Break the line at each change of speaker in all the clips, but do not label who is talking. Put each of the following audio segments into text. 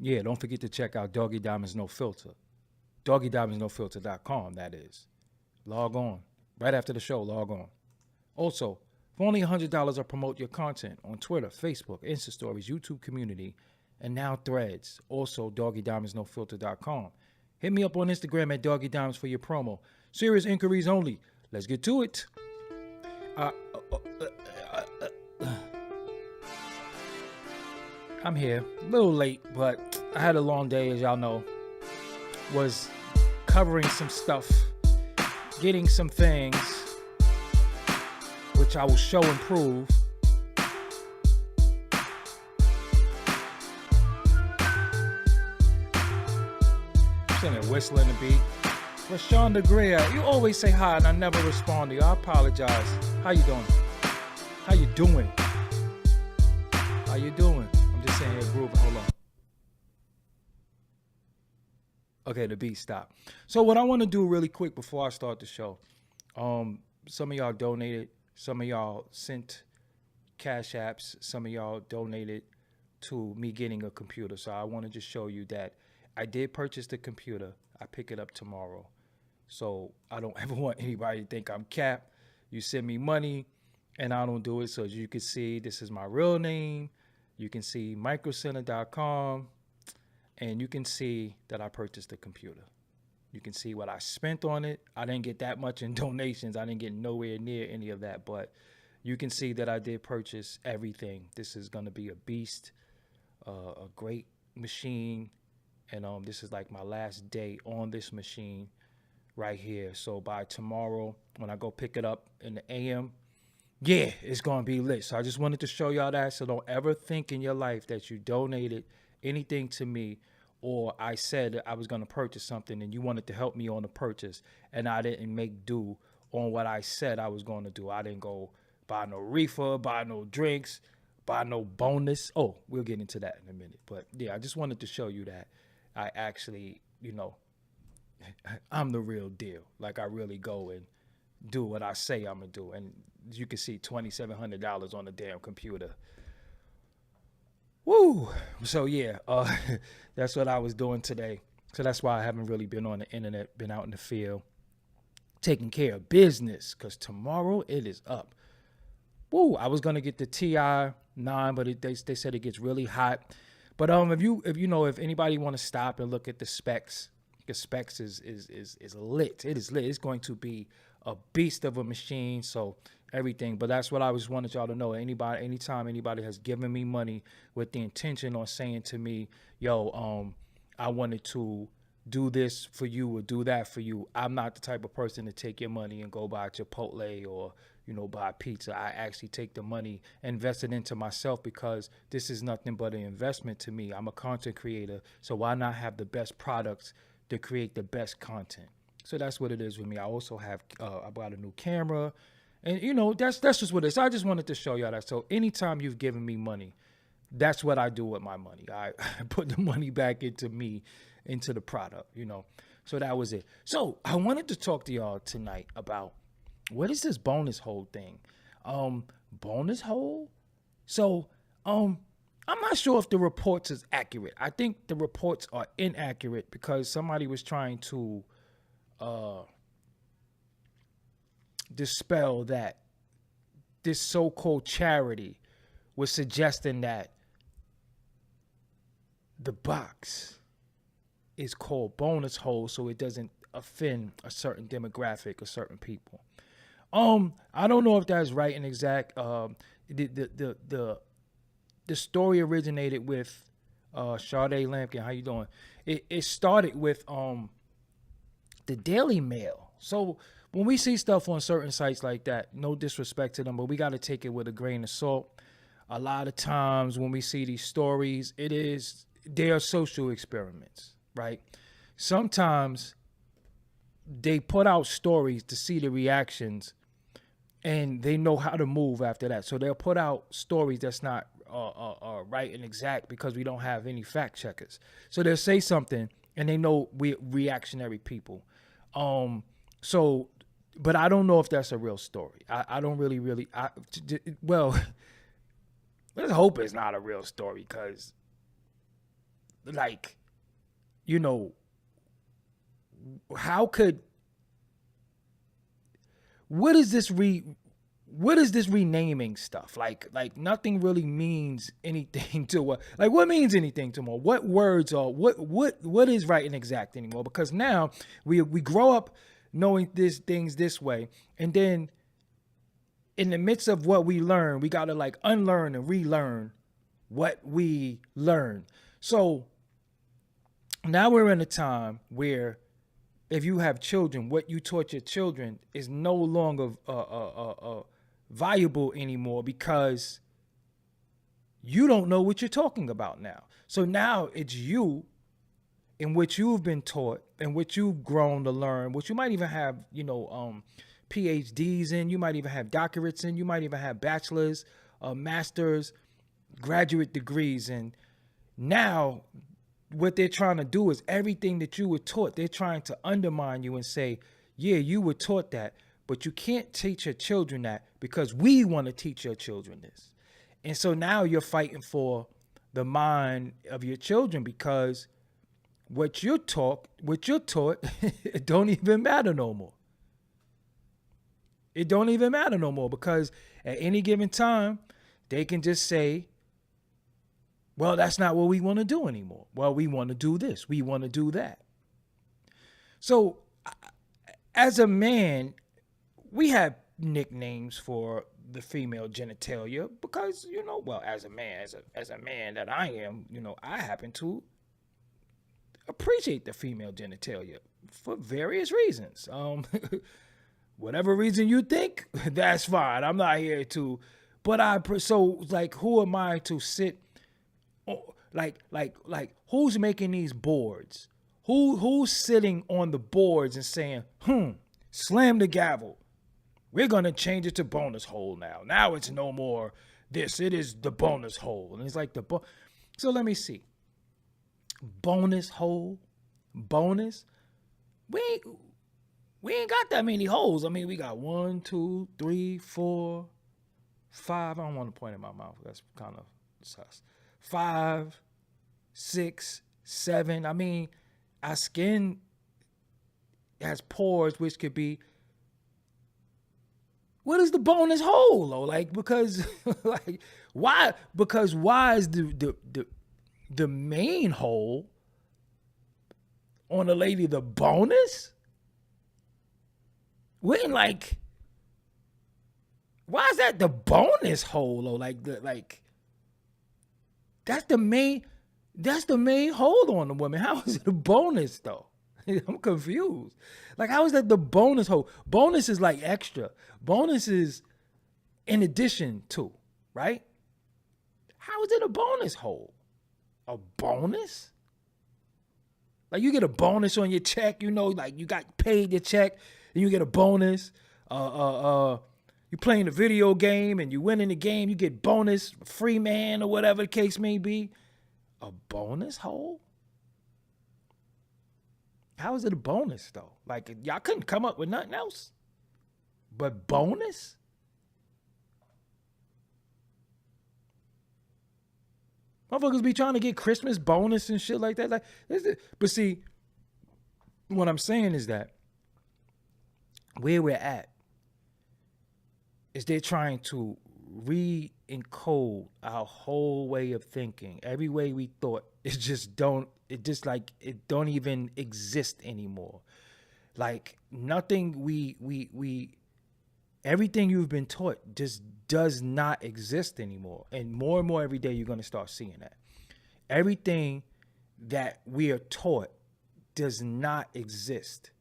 Yeah, don't forget to check out Doggie Diamonds No Filter. DoggieDiamondsNoFilter.com, that is. Log on. Right after the show, log on. Also, for only $100, I'll promote your content on Twitter, Facebook, Insta Stories, YouTube community, and now Threads. Also, DoggieDiamondsNoFilter.com. Hit me up on Instagram at Doggie Diamonds for your promo. Serious inquiries only. Let's get to it. I'm here. A little late, but I had a long day, as y'all know. Was covering some stuff, getting some things, which I will show and prove. Sitting there whistling the beat. Rashonda Greer, you always say hi and I never respond to you. I apologize. How you doing? How you doing? How you doing? I'm just saying here grooving. Hold on. Okay, the beat stopped. So what I want to do really quick before I start the show, some of y'all donated, some of y'all sent cash apps, some of y'all donated to me getting a computer. So I want to just show you that I did purchase the computer. I pick it up tomorrow. So I don't ever want anybody to think I'm capped. You send me money and I don't do it. So as you can see, this is my real name. You can see microcenter.com. And you can see that I purchased the computer. You can see what I spent on it. I didn't get that much in donations. I didn't get nowhere near any of that. But you can see that I did purchase everything. This is going to be a beast, a great machine. And this is like my last day on this machine right here. So by tomorrow, when I go pick it up in the AM, yeah, it's going to be lit. So I just wanted to show y'all that. So don't ever think in your life that you donated anything to me, or I said I was going to purchase something and you wanted to help me on the purchase and I didn't make do on what I said I was going to do. I didn't go buy no reefer, buy no drinks, buy no bonus. Oh, we'll get into that in a minute. But yeah, I just wanted to show you that I actually, I'm the real deal. Like I really go and do what I say I'm going to do. And as you can see, $2,700 on the damn computer. Woo! So yeah, that's what I was doing today. So that's why I haven't really been on the internet, been out in the field, taking care of business. Cause tomorrow it is up. Woo! I was gonna get the TI-9, but they said it gets really hot. But if anybody want to stop and look at the specs is lit. It is lit. It's going to be a beast of a machine. So everything. But that's what I just wanted y'all to know. Anytime anybody has given me money with the intention on saying to me, yo, I wanted to do this for you or do that for you, I'm not the type of person to take your money and go buy Chipotle or, buy pizza. I actually take the money, invest it into myself, because this is nothing but an investment to me. I'm a content creator. So why not have the best products to create the best content? So that's what it is with me. I also have, I bought a new camera. And, that's just what it is. I just wanted to show y'all that. So anytime you've given me money, that's what I do with my money. I put the money back into me, into the product, So that was it. So I wanted to talk to y'all tonight about what is this bonus hole thing? Bonus hole? So I'm not sure if the reports is accurate. I think the reports are inaccurate because somebody was trying to dispel that this so-called charity was suggesting that the box is called bonus hole so it doesn't offend a certain demographic or certain people. I don't know if that's right and exact. The story originated with Sade Lampkin. How you doing? It started with the Daily Mail. So when we see stuff on certain sites like that, no disrespect to them, but we got to take it with a grain of salt. A lot of times when we see these stories, they are social experiments, right? Sometimes they put out stories to see the reactions and they know how to move after that. So they'll put out stories that's not right and exact because we don't have any fact checkers. So they'll say something and they know we're reactionary people. But I don't know if that's a real story. I don't really, let's hope it's not a real story, because like, you know, how could, what is this what is this renaming stuff? Like nothing really means anything to what, like what means anything to more? What words are, what is right and exact anymore? Because now we grow up knowing these things this way, and then in the midst of what we learn, we gotta like unlearn and relearn what we learn. So now we're in a time where if you have children, what you taught your children is no longer valuable anymore, because you don't know what you're talking about now. So now it's you in what you've been taught and what you've grown to learn, what you might even have, PhDs in, you might even have doctorates in, you might even have bachelor's, master's, graduate degrees. And now what they're trying to do is everything that you were taught, they're trying to undermine you and say, yeah, you were taught that, but you can't teach your children that because we want to teach your children this. And so now you're fighting for the mind of your children, because what you're taught, it don't even matter no more. It don't even matter no more, because at any given time, they can just say, well, that's not what we want to do anymore. Well, we want to do this. We want to do that. So as a man, we have nicknames for the female genitalia because, as a man, as a man that I am, I happen to appreciate the female genitalia for various reasons. Whatever reason you think, that's fine. I'm not here to, but who am I to sit, who's making these boards? Who's sitting on the boards and saying, slam the gavel. We're going to change it to bonus hole now. Now it's no more this. It is the bonus hole. And it's like so let me see. Bonus hole? Bonus? We ain't got that many holes. I mean, we got 1, 2, 3, 4, 5. I don't want to point in my mouth. That's kind of sus. 5, 6, 7. I mean, our skin has pores, which could be. What is the bonus hole though? Because why? Because why is the main hole on a lady the bonus? When why is that the bonus hole though? That's the main hole on the woman. How is it a bonus though? I'm confused. How is that the bonus hole? Bonus is like extra. Bonus is in addition to, right? How is it a bonus hole? A bonus? You get a bonus on your check, you got paid your check, and you get a bonus. You playing a video game and you win in the game, you get bonus, free man or whatever the case may be. A bonus hole? How is it a bonus though? Y'all couldn't come up with nothing else but bonus? Motherfuckers be trying to get Christmas bonus and shit like that. But see, what I'm saying is that where we're at is they're trying to re-encode our whole way of thinking. Every way we thought, it don't even exist anymore. Nothing everything you've been taught just does not exist anymore. And more every day you're going to start seeing that. Everything that we are taught does not exist.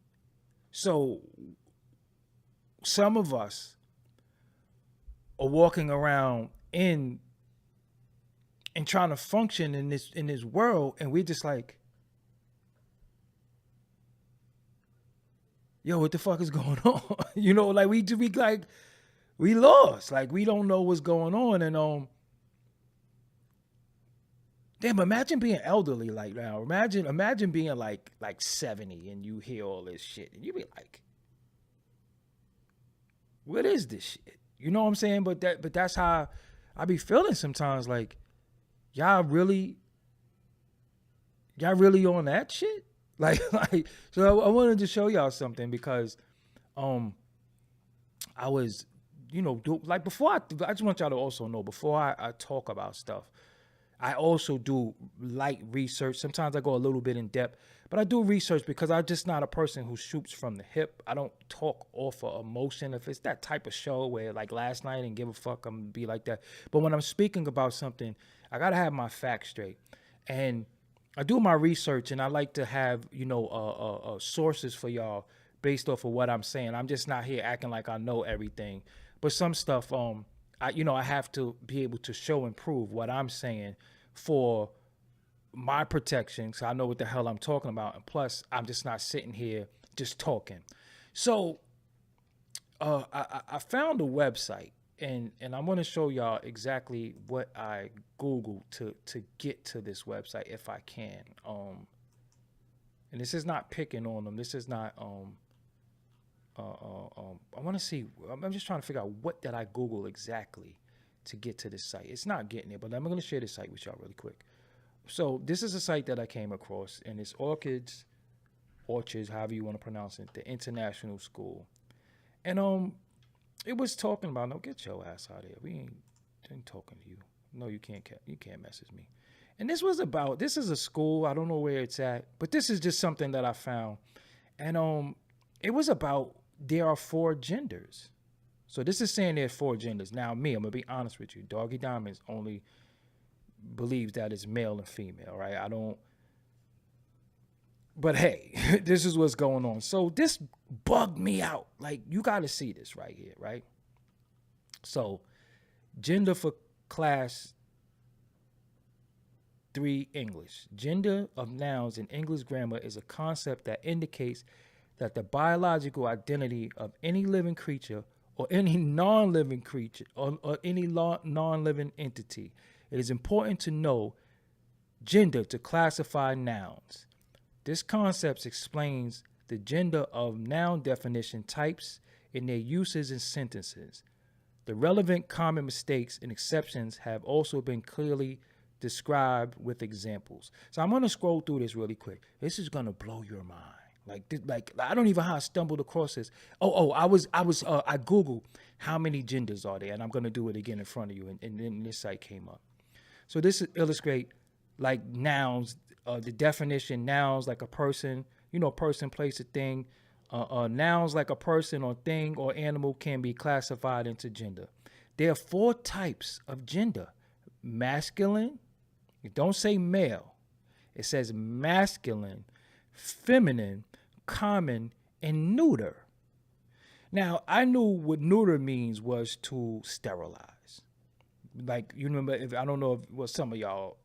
So some of us are walking around and trying to function in this world, and we're just like, yo, what the fuck is going on? We lost. We don't know what's going on. And damn, imagine being elderly now. Imagine being like 70 and you hear all this shit and you be like, what is this shit? You know what I'm saying? But that's how I be feeling sometimes. Y'all really Y'all really on that shit? Like, so I wanted to show y'all something because um I was, like before I just want y'all to also know before I talk about stuff, I also do light research. Sometimes I go a little bit in depth, but I do research because I'm just not a person who shoots from the hip. I don't talk off of emotion. If it's that type of show where like last night and give a fuck, I'm gonna be like that. But when I'm speaking about something, I gotta have my facts straight. And I do my research and I like to have, sources for y'all based off of what I'm saying. I'm just not here acting like I know everything. But some stuff, I have to be able to show and prove what I'm saying for my protection, so I know what the hell I'm talking about. And plus, I'm just not sitting here just talking. So I found a website, and I'm going to show y'all exactly what I Googled to get to this website if I can. And this is not picking on them. This is not. I want to see. I'm just trying to figure out what did I Google exactly to get to this site. It's not getting it, but I'm going to share this site with y'all really quick. So this is a site that I came across, and it's Orchids, however you want to pronounce it, the international school. And it was talking about, no, get your ass out of here. We ain't talking to you. No, you can't message me. And this is a school. I don't know where it's at, but this is just something that I found. And it was about there are 4 genders. So this is saying there's 4 genders. Now, I'm gonna be honest with you. Doggie Diamonds only believes that it's male and female, right? I don't. But hey, this is what's going on. So this bugged me out. Like, you got to see this right here, right? So, gender for class 3 English. Gender of nouns in English grammar is a concept that indicates that the biological identity of any living creature or any non-living creature or any non-living entity. It is important to know gender to classify nouns. This concept explains the gender of noun definition types in their uses in sentences. The relevant common mistakes and exceptions have also been clearly described with examples. So I'm going to scroll through this really quick. This is going to blow your mind. Like I don't even know how I stumbled across this. I Googled how many genders are there, and I'm going to do it again in front of you, and then this site came up. So this illustrate like nouns, the definition, nouns like a person, person, place, a thing. Nouns like a person or thing or animal can be classified into gender. There are 4 types of gender. Masculine, it don't say male. It says masculine, feminine, common, and neuter. Now, I knew what neuter means was to sterilize. Like, you remember, I don't know if some of y'all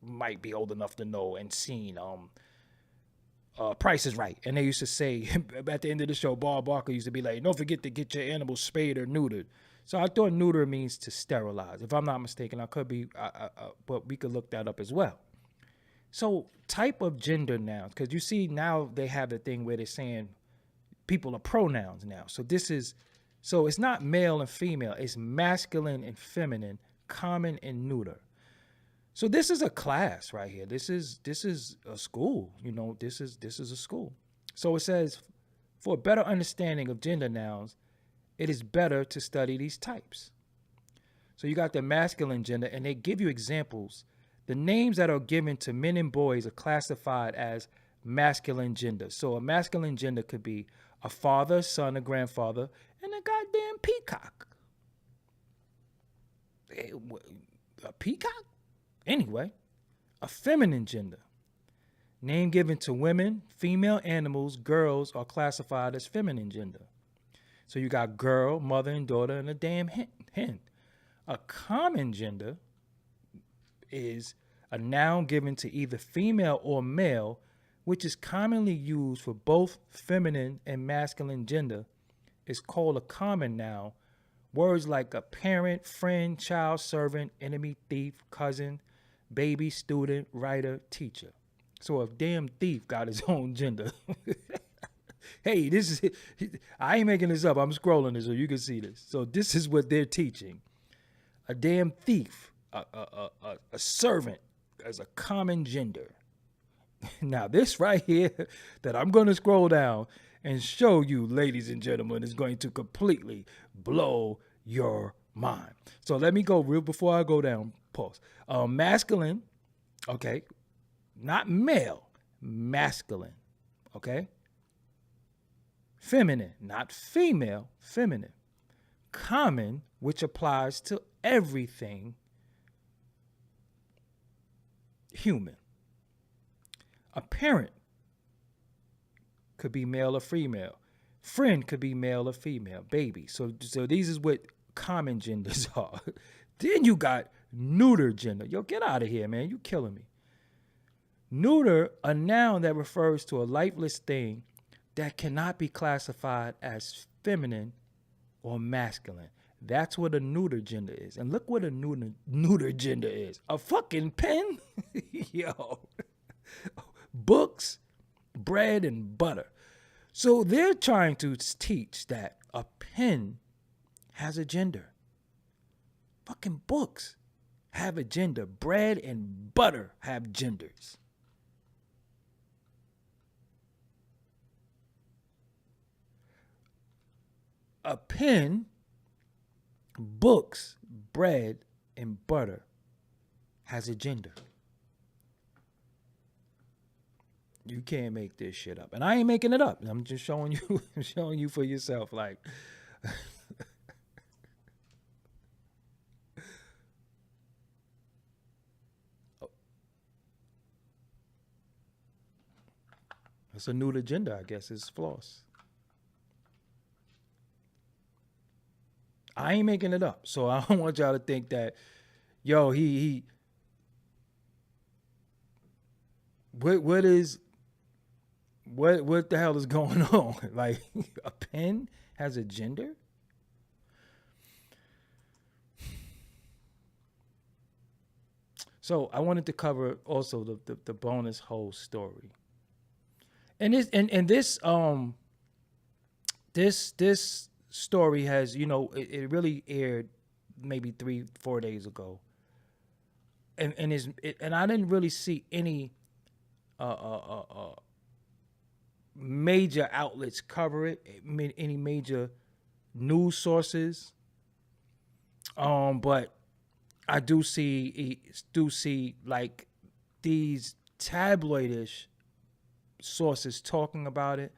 might be old enough to know and seen Price is Right. And they used to say at the end of the show, Bob Barker used to be like, don't forget to get your animals spayed or neutered. So I thought neuter means to sterilize. If I'm not mistaken, I could be, but we could look that up as well. So type of gender nouns, because you see now they have the thing where they're saying people are pronouns now. So it's not male and female. It's masculine and feminine, common and neuter. So this is a class right here. This is a school. This is a school. So it says, for a better understanding of gender nouns, it is better to study these types. So you got the masculine gender, and they give you examples. The names that are given to men and boys are classified as masculine gender. So a masculine gender could be a father, son, a grandfather, and a goddamn peacock. A peacock? Anyway, a feminine gender. Name given to women, female animals, girls are classified as feminine gender. So you got girl, mother and daughter, and a damn hen. A common gender is a noun given to either female or male, which is commonly used for both feminine and masculine gender, is called a common noun. Words like a parent, friend, child, servant, enemy, thief, cousin, baby, student, writer, teacher. So a damn thief got his own gender. Hey, I ain't making this up. I'm scrolling this so you can see this. So this is what they're teaching. A damn thief, a servant as a common gender. Now, this right here that I'm going to scroll down and show you, ladies and gentlemen, is going to completely blow your mind. So let me go real before I go down. Pause. Masculine, okay, not male, masculine, okay. Feminine, not female, feminine. Common, which applies to everything human. A parent could be male or female. Friend could be male or female. Baby. So these is what common genders are. Then you got neuter gender. Yo, get out of here, man. You killing me. Neuter, a noun that refers to a lifeless thing that cannot be classified as feminine or masculine. That's what a neuter gender is. And look what a neuter gender is. A fucking pen? Yo. Books, bread, and butter. So they're trying to teach that a pen has a gender. Fucking books have a gender. Bread and butter have genders. A pen, books, bread, and butter has a gender. You can't make this shit up. And I ain't making it up. I'm just showing you, I'm showing you for yourself. Like, it's a neuter gender, I guess. It's floss. I ain't making it up. So I don't want y'all to think that, yo, what the hell is going on? Like, a pen has a gender? So I wanted to cover also the bonus whole story. And this story has, it really aired maybe 3-4 days ago. And I didn't really see any major outlets cover it, any major news sources. But I do see like these tabloidish sources talking about it.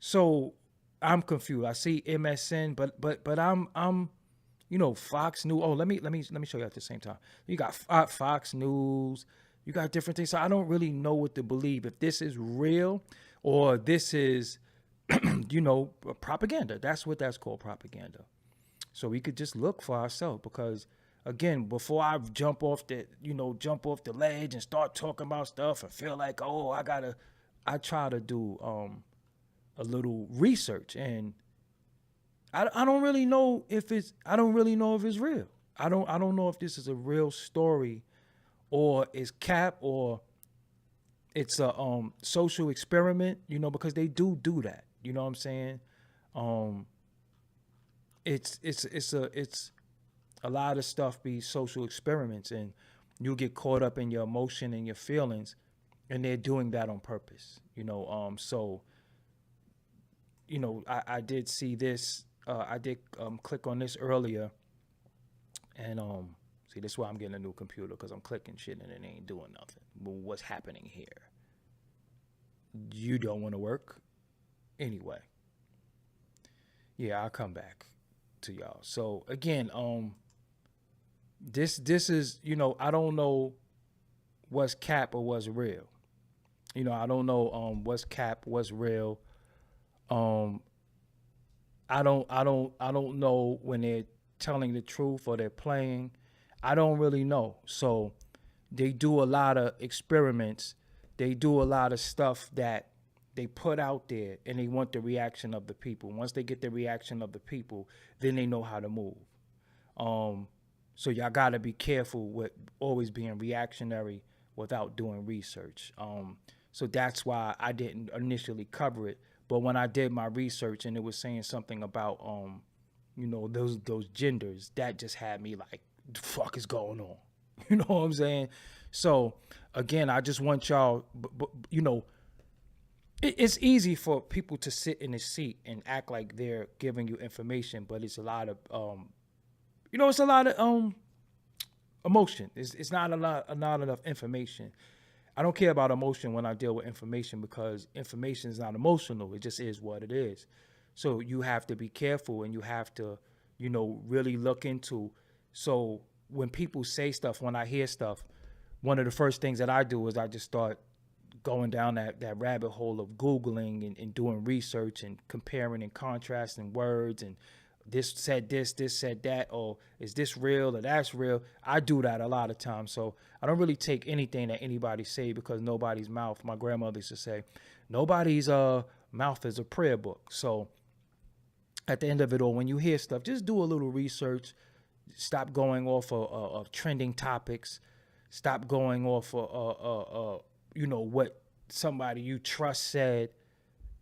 So I'm confused. I see MSN, but I'm Fox News. Oh, let me show you at the same time. You got Fox News. You got different things. So I don't really know what to believe, if this is real or this is propaganda. That's what that's called, propaganda. So we could just look for ourselves, because again, before I jump off the ledge and start talking about stuff and feel like, oh, I try to do a little research, and I don't really know if it's real. I don't know if this is a real story, or it's cap, or it's a social experiment, because they do that. You know what I'm saying? It's a lot of stuff be social experiments, and you get caught up in your emotion and your feelings, and they're doing that on purpose. So I did see this. I did click on this earlier, and see, this is why I'm getting a new computer, because I'm clicking shit and it ain't doing nothing. But what's happening here? You don't want to work anyway. Yeah, I'll come back to y'all. So again, this is, I don't know what's cap or what's real. I don't know what's cap, what's real. I don't know when they're telling the truth or they're playing. I don't really know. So they do a lot of experiments. They do a lot of stuff that they put out there, and they want the reaction of the people. Once they get the reaction of the people, then they know how to move. So y'all got to be careful with always being reactionary without doing research. So that's why I didn't initially cover it. But when I did my research and it was saying something about, those genders, that just had me like, the fuck is going on? You know what I'm saying? So again, I just want y'all, it's easy for people to sit in a seat and act like they're giving you information, but it's a lot of, it's a lot of emotion. It's not enough information. I don't care about emotion when I deal with information because information is not emotional. It just is what it is. So you have to be careful and you have to, really look into. So when people say stuff, when I hear stuff, one of the first things that I do is I just start going down that rabbit hole of Googling and doing research and comparing and contrasting words and this said this said that, or is this real or that's real? I do that a lot of times. So I don't really take anything that anybody say because nobody's mouth, my grandmother used to say, nobody's mouth is a prayer book. So at the end of it all, when you hear stuff, just do a little research. Stop going off of trending topics. Stop going off of, what somebody you trust said.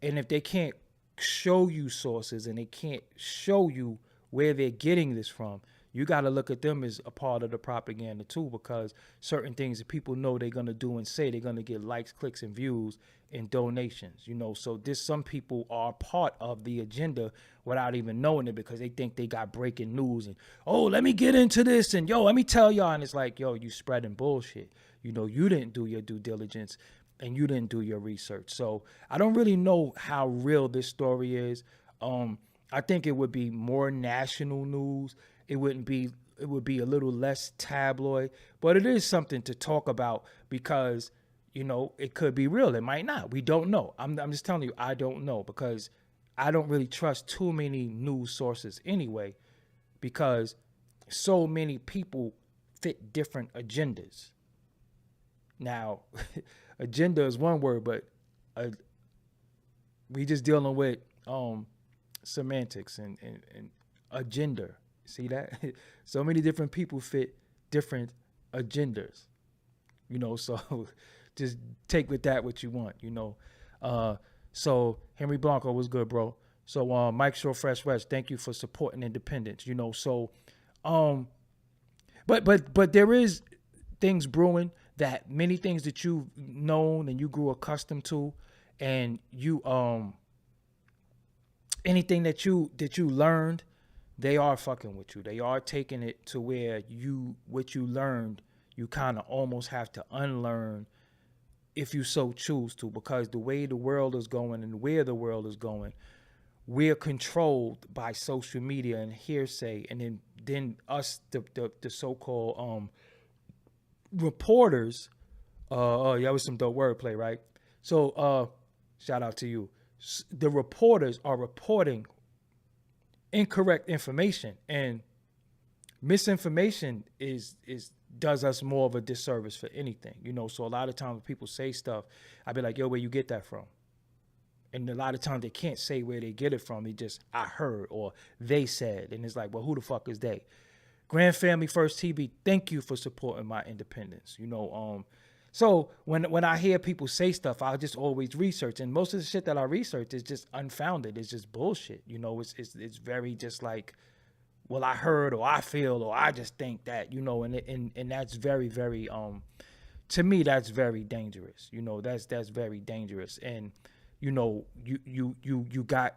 And if they can't show you sources and they can't show you where they're getting this from, you got to look at them as a part of the propaganda too, because certain things that people know they're going to do and say, they're going to get likes, clicks, and views and donations, so some people are part of the agenda without even knowing it because they think they got breaking news and, oh, let me get into this and, yo, let me tell y'all. And it's like, yo, you spreading bullshit. You didn't do your due diligence and you didn't do your research. So I don't really know how real this story is. I think it would be more national news. It would be a little less tabloid, but it is something to talk about because, it could be real. It might not. We don't know. I'm just telling you, I don't know because I don't really trust too many news sources anyway, because so many people fit different agendas. Now, agenda is one word, but we just dealing with semantics and agenda. See that? So many different people fit different agendas, so just take with that what you want, So Henry Blanco was good, bro. So Mike Shaw Fresh West, thank you for supporting independence, so but there is things brewing, that many things that you've known and you grew accustomed to, and you anything that you learned, they are fucking with you. They are taking it to where what you learned, you kind of almost have to unlearn if you so choose to, because the way the world is going and where the world is going, we're controlled by social media and hearsay, and then us, the so-called reporters. That was some dope wordplay, right? So shout out to you. The reporters are reporting incorrect information, and misinformation does us more of a disservice for anything, so a lot of times when people say stuff, I be like, yo, where you get that from? And a lot of times they can't say where they get it from. They just, I heard, or they said, and it's like, well, who the fuck is they? Grand Family First TV, thank you for supporting my independence. So when I hear people say stuff, I just always research, and most of the shit that I research is just unfounded. It's just bullshit. It's very just like, well, I heard, or I feel, or I just think that, and that's very, very to me, that's very dangerous. That's very dangerous. And you got,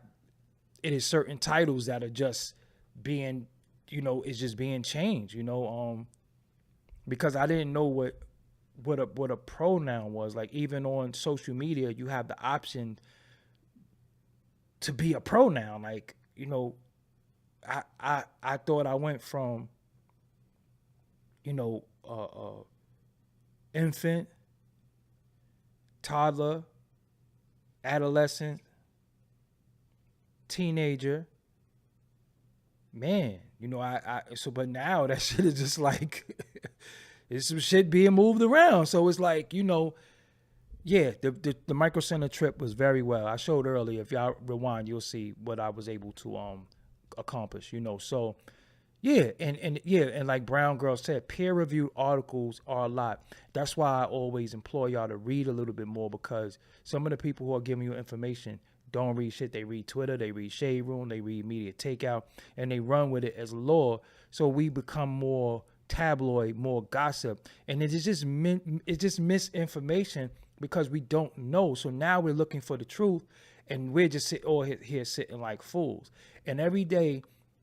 it is certain titles that are just being, it's just being changed, because I didn't know what a pronoun was. Like, even on social media, you have the option to be a pronoun. Like, I thought I went from, infant, toddler, adolescent, teenager, man, but now that shit is just like, it's some shit being moved around. So it's like, yeah, the Micro Center trip was very well. I showed earlier. If y'all rewind, you'll see what I was able to accomplish, So yeah, and like Brown Girl said, peer-reviewed articles are a lot. That's why I always implore y'all to read a little bit more, because some of the people who are giving you information don't read shit. They read Twitter, they read Shade Room, they read Media Takeout, and they run with it as law. So we become more tabloid, more gossip, and it's just misinformation because we don't know. So now we're looking for the truth, and we're just all here sitting like fools. And every day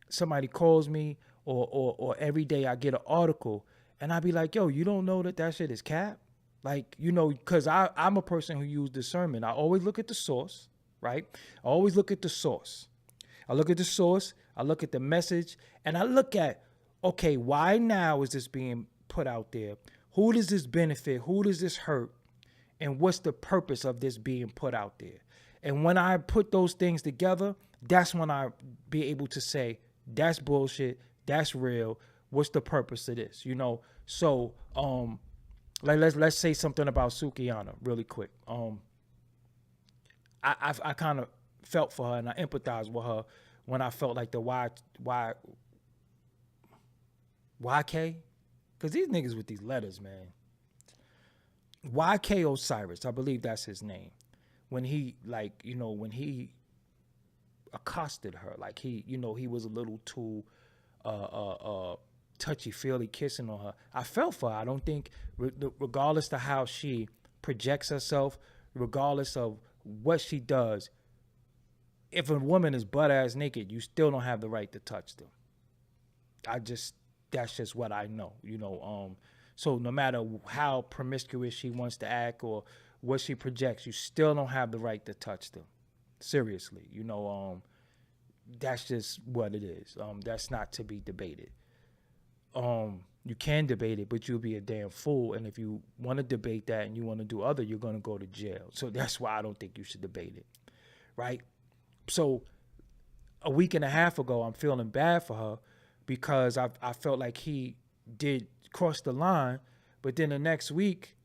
somebody calls me, or every day I get an article, and I be like, yo, you don't know that shit is cap? Like, because I'm a person who use discernment. I always look at the source, right? I always look at the source. I look at the source, I look at the message, and I look at, okay, why now is this being put out there? Who does this benefit? Who does this hurt? And what's the purpose of this being put out there? And when I put those things together, that's when I be able to say, that's bullshit, that's real. What's the purpose of this? So like let's say something about Sukiyana really quick. I kind of felt for her and I empathized with her when I felt like the YK, because these niggas with these letters, man. YK Osiris, I believe that's his name. When he when he accosted her, like he was a little too touchy-feely kissing on her. I felt for her. I don't think, regardless of how she projects herself, regardless of what she does, if a woman is butt-ass naked, you still don't have the right to touch them. That's just what I know, So no matter how promiscuous she wants to act or what she projects, you still don't have the right to touch them. Seriously, that's just what it is. That's not to be debated. You can debate it, but you'll be a damn fool. And if you want to debate that and you want to do other, you're going to go to jail. So that's why I don't think you should debate it, right? So a week and a half ago, I'm feeling bad for her because I felt like he did cross the line, but then the next week,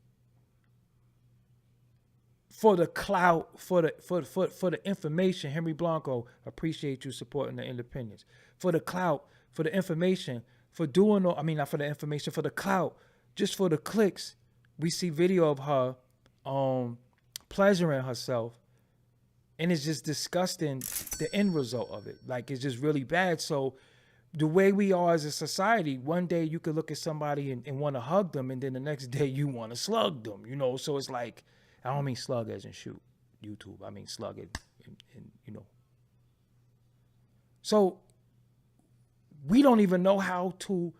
for the clout, for the information, Henry Blanco, appreciate you supporting the independents. For the clout, for the information, for doing, not for the information, for the clout, just for the clicks, we see video of her pleasuring herself, and it's just disgusting, the end result of it. Like, it's just really bad. So the way we are as a society, one day you could look at somebody and want to hug them, and then the next day you want to slug them, So it's like, I don't mean slug as in shoot, YouTube. I mean slug it, So we don't even know how to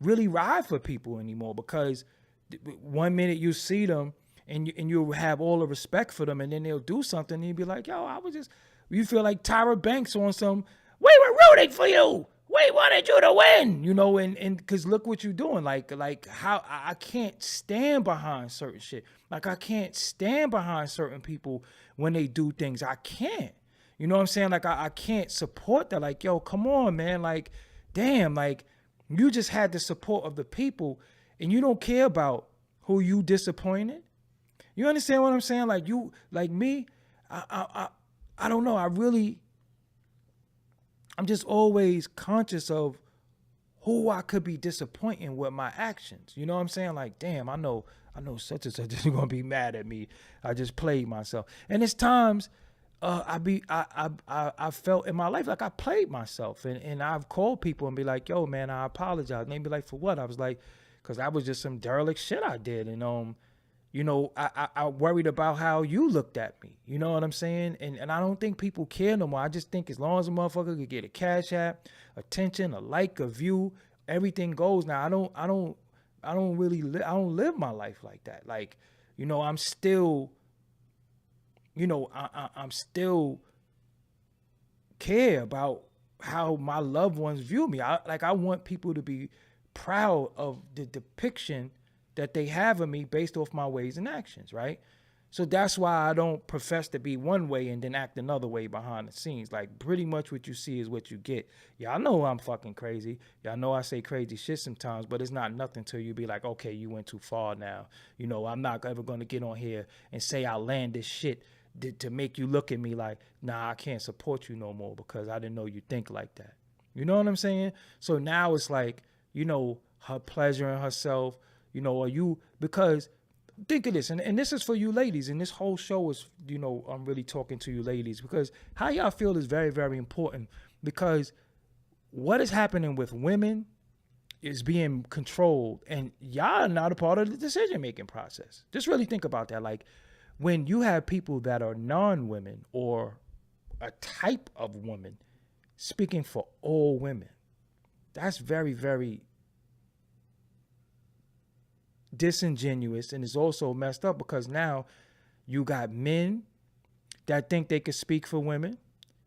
really ride for people anymore, because 1 minute you see them and you have all the respect for them, and then they'll do something and you'll be like, yo, you feel like Tyra Banks on some, we were rooting for you. We wanted you to win, and because look what you're doing. Like how I can't stand behind certain shit. Like, I can't stand behind certain people when they do things. I can't. You know what I'm saying? Like, I can't support that. Like, yo, come on, man. Like, damn, like, you just had the support of the people and you don't care about who you disappointed. You understand what I'm saying? Like, you, like me, I don't know. I'm just always conscious of who I could be disappointing with my actions. You know what I'm saying? Like, damn, I know such and such is gonna be mad at me. I just played myself. And it's times I felt in my life like I played myself, and I've called people and be like, yo, man, I apologize. And they be like, for what? I was like, because that was just some derelict shit I did. And I worried about how you looked at me. You know what I'm saying? And I don't think people care no more. I just think as long as a motherfucker could get a cash app, attention, a like, a view, everything goes. Now I don't live my life like that. Like, I'm still, I'm still care about how my loved ones view me. I want people to be proud of the depiction that they have of me based off my ways and actions, right? So that's why I don't profess to be one way and then act another way behind the scenes. Like, pretty much what you see is what you get. Y'all know I'm fucking crazy. Y'all know I say crazy shit sometimes, but it's not nothing till you be like, okay, you went too far now. I'm not ever going to get on here and say outlandish shit to make you look at me like, nah, I can't support you no more because I didn't know you think like that. You know what I'm saying? So now it's like, her pleasuring herself, because think of this, and this is for you ladies, and this whole show is, I'm really talking to you ladies, because how y'all feel is very, very important, because what is happening with women is being controlled, and y'all are not a part of the decision-making process. Just really think about that. Like, when you have people that are non-women or a type of woman speaking for all women, that's very, very disingenuous, and it's also messed up because now you got men that think they could speak for women.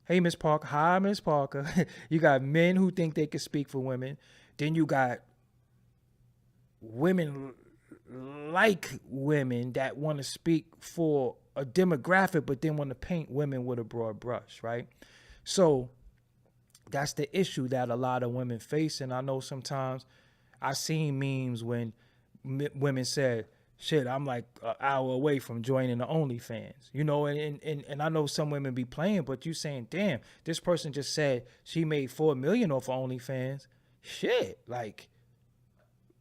Hey, Miss Parker. Hi, Miss Parker. You got men who think they could speak for women. Then you got women like women that want to speak for a demographic, but then want to paint women with a broad brush, right? So that's the issue that a lot of women face. And I know sometimes I seen memes when women said, shit, I'm like an hour away from joining the OnlyFans, you know, and I know some women be playing, but you saying, damn, this person just said she made $4 million off of OnlyFans. Shit, like,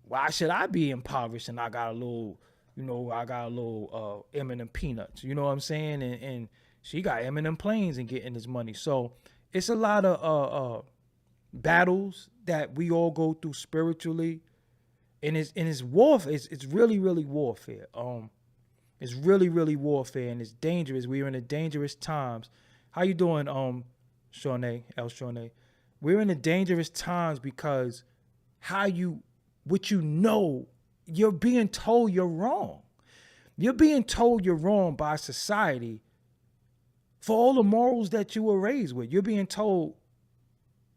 why should I be impoverished and I got a little, M&M peanuts, you know what I'm saying? And she got M&M planes and getting this money. So it's a lot of battles that we all go through spiritually. And it's warfare. It's really, really warfare. It's really, really warfare, and it's dangerous. We're in a dangerous times. How you doing, Shawnee, El Shawnee? We're in a dangerous times because you're being told you're wrong. You're being told you're wrong by society for all the morals that you were raised with. You're being told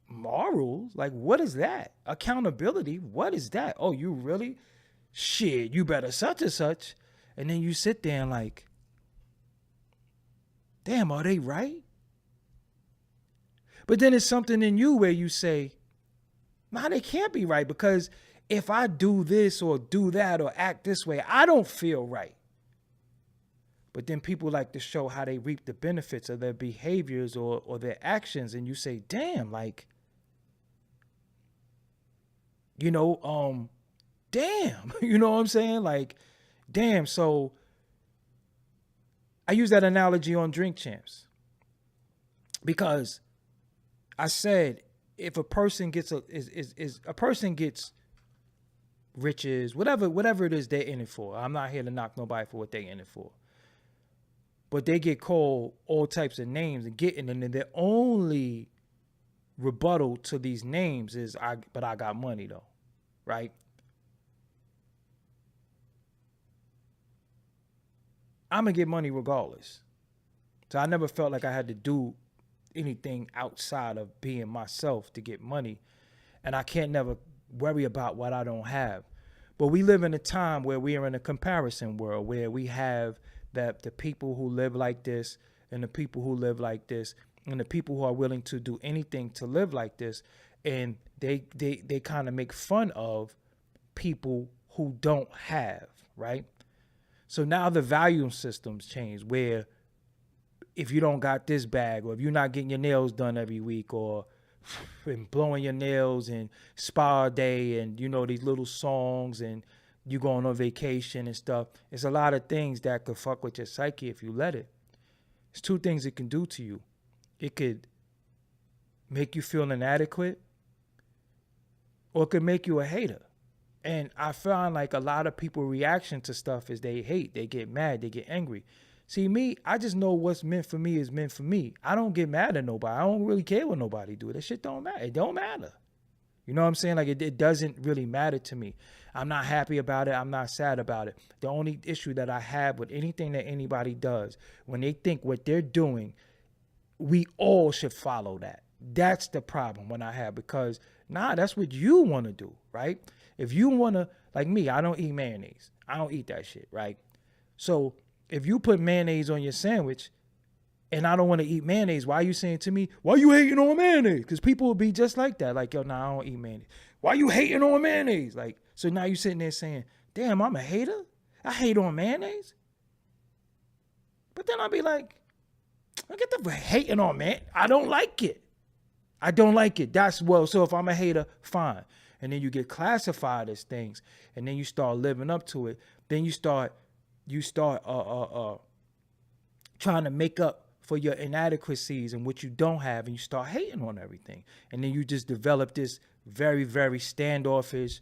morals? Like, what is that? Accountability? What is that? Oh, you really? Shit, you better such and such. And then you sit there and like, damn, are they right? But then it's something in you where you say, nah, they can't be right, because if I do this or do that or act this way, I don't feel right. But then people like to show how they reap the benefits of their behaviors or their actions. And you say, damn, like, damn, you know what I'm saying? Like, damn. So I use that analogy on Drink Champs because I said, if a person gets a person gets riches, whatever it is they're in it for. I'm not here to knock nobody for what they're in it for. But they get called all types of names and then their only rebuttal to these names is, but I got money though, right? I'm gonna get money regardless. So I never felt like I had to do anything outside of being myself to get money. And I can't never worry about what I don't have. But we live in a time where we are in a comparison world where we have that the people who live like this and the people who live like this and the people who are willing to do anything to live like this. And they kind of make fun of people who don't have, right? So now the value systems change where if you don't got this bag, or if you're not getting your nails done every week, or blowing your nails and spa day and, these little songs, and you going on vacation and stuff, it's a lot of things that could fuck with your psyche if you let it. It's two things it can do to you. It could make you feel inadequate, or it could make you a hater. And I find like a lot of people's reaction to stuff is they hate, they get mad, they get angry. See, me, I just know what's meant for me is meant for me. I don't get mad at nobody. I don't really care what nobody do. That shit don't matter. It don't matter. You know what I'm saying? Like, it doesn't really matter to me. I'm not happy about it. I'm not sad about it. The only issue that I have with anything that anybody does, when they think what they're doing, we all should follow that. That's the problem when I have, because, that's what you want to do, right? If you want to, like me, I don't eat mayonnaise. I don't eat that shit, right? So if you put mayonnaise on your sandwich and I don't want to eat mayonnaise, why are you saying to me, why you hating on mayonnaise? Because people will be just like that. Like, yo, I don't eat mayonnaise. Why you hating on mayonnaise? Like, so now you sitting there saying, damn, I'm a hater? I hate on mayonnaise? But then I'll be like, I get the hating on man. I don't like it. I don't like it. So if I'm a hater, fine. And then you get classified as things, and then you start living up to it. Then you start trying to make up for your inadequacies and what you don't have, and you start hating on everything. And then you just develop this very, very standoffish,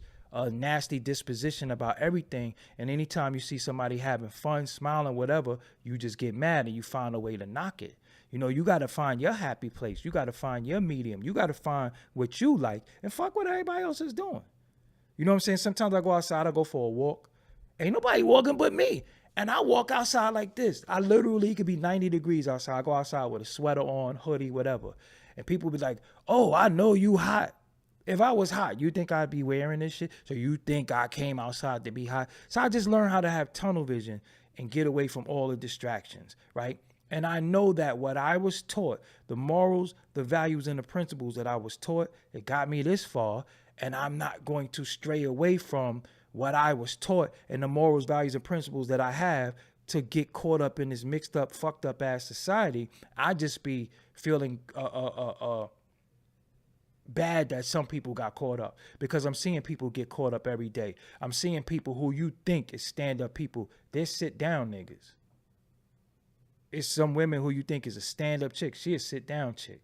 nasty disposition about everything. And anytime you see somebody having fun, smiling, whatever, you just get mad and you find a way to knock it. You know, you got to find your happy place. You got to find your medium. You got to find what you like and fuck what everybody else is doing. You know what I'm saying? Sometimes I go outside, I go for a walk. Ain't nobody walking but me. And I walk outside like this. I literally, it could be 90 degrees outside. I go outside with a sweater on, hoodie, whatever. And people be like, oh, I know you hot. If I was hot, you think I'd be wearing this shit? So you think I came outside to be hot? So I just learned how to have tunnel vision and get away from all the distractions, right? And I know that what I was taught, the morals, the values, and the principles that I was taught, it got me this far. And I'm not going to stray away from what I was taught and the morals, values, and principles that I have to get caught up in this mixed up, fucked up ass society. I just be feeling bad that some people got caught up, because I'm seeing people get caught up every day. I'm seeing people who you think is stand-up people. They're sit-down niggas. It's some women who you think is a stand-up chick. She a sit-down chick.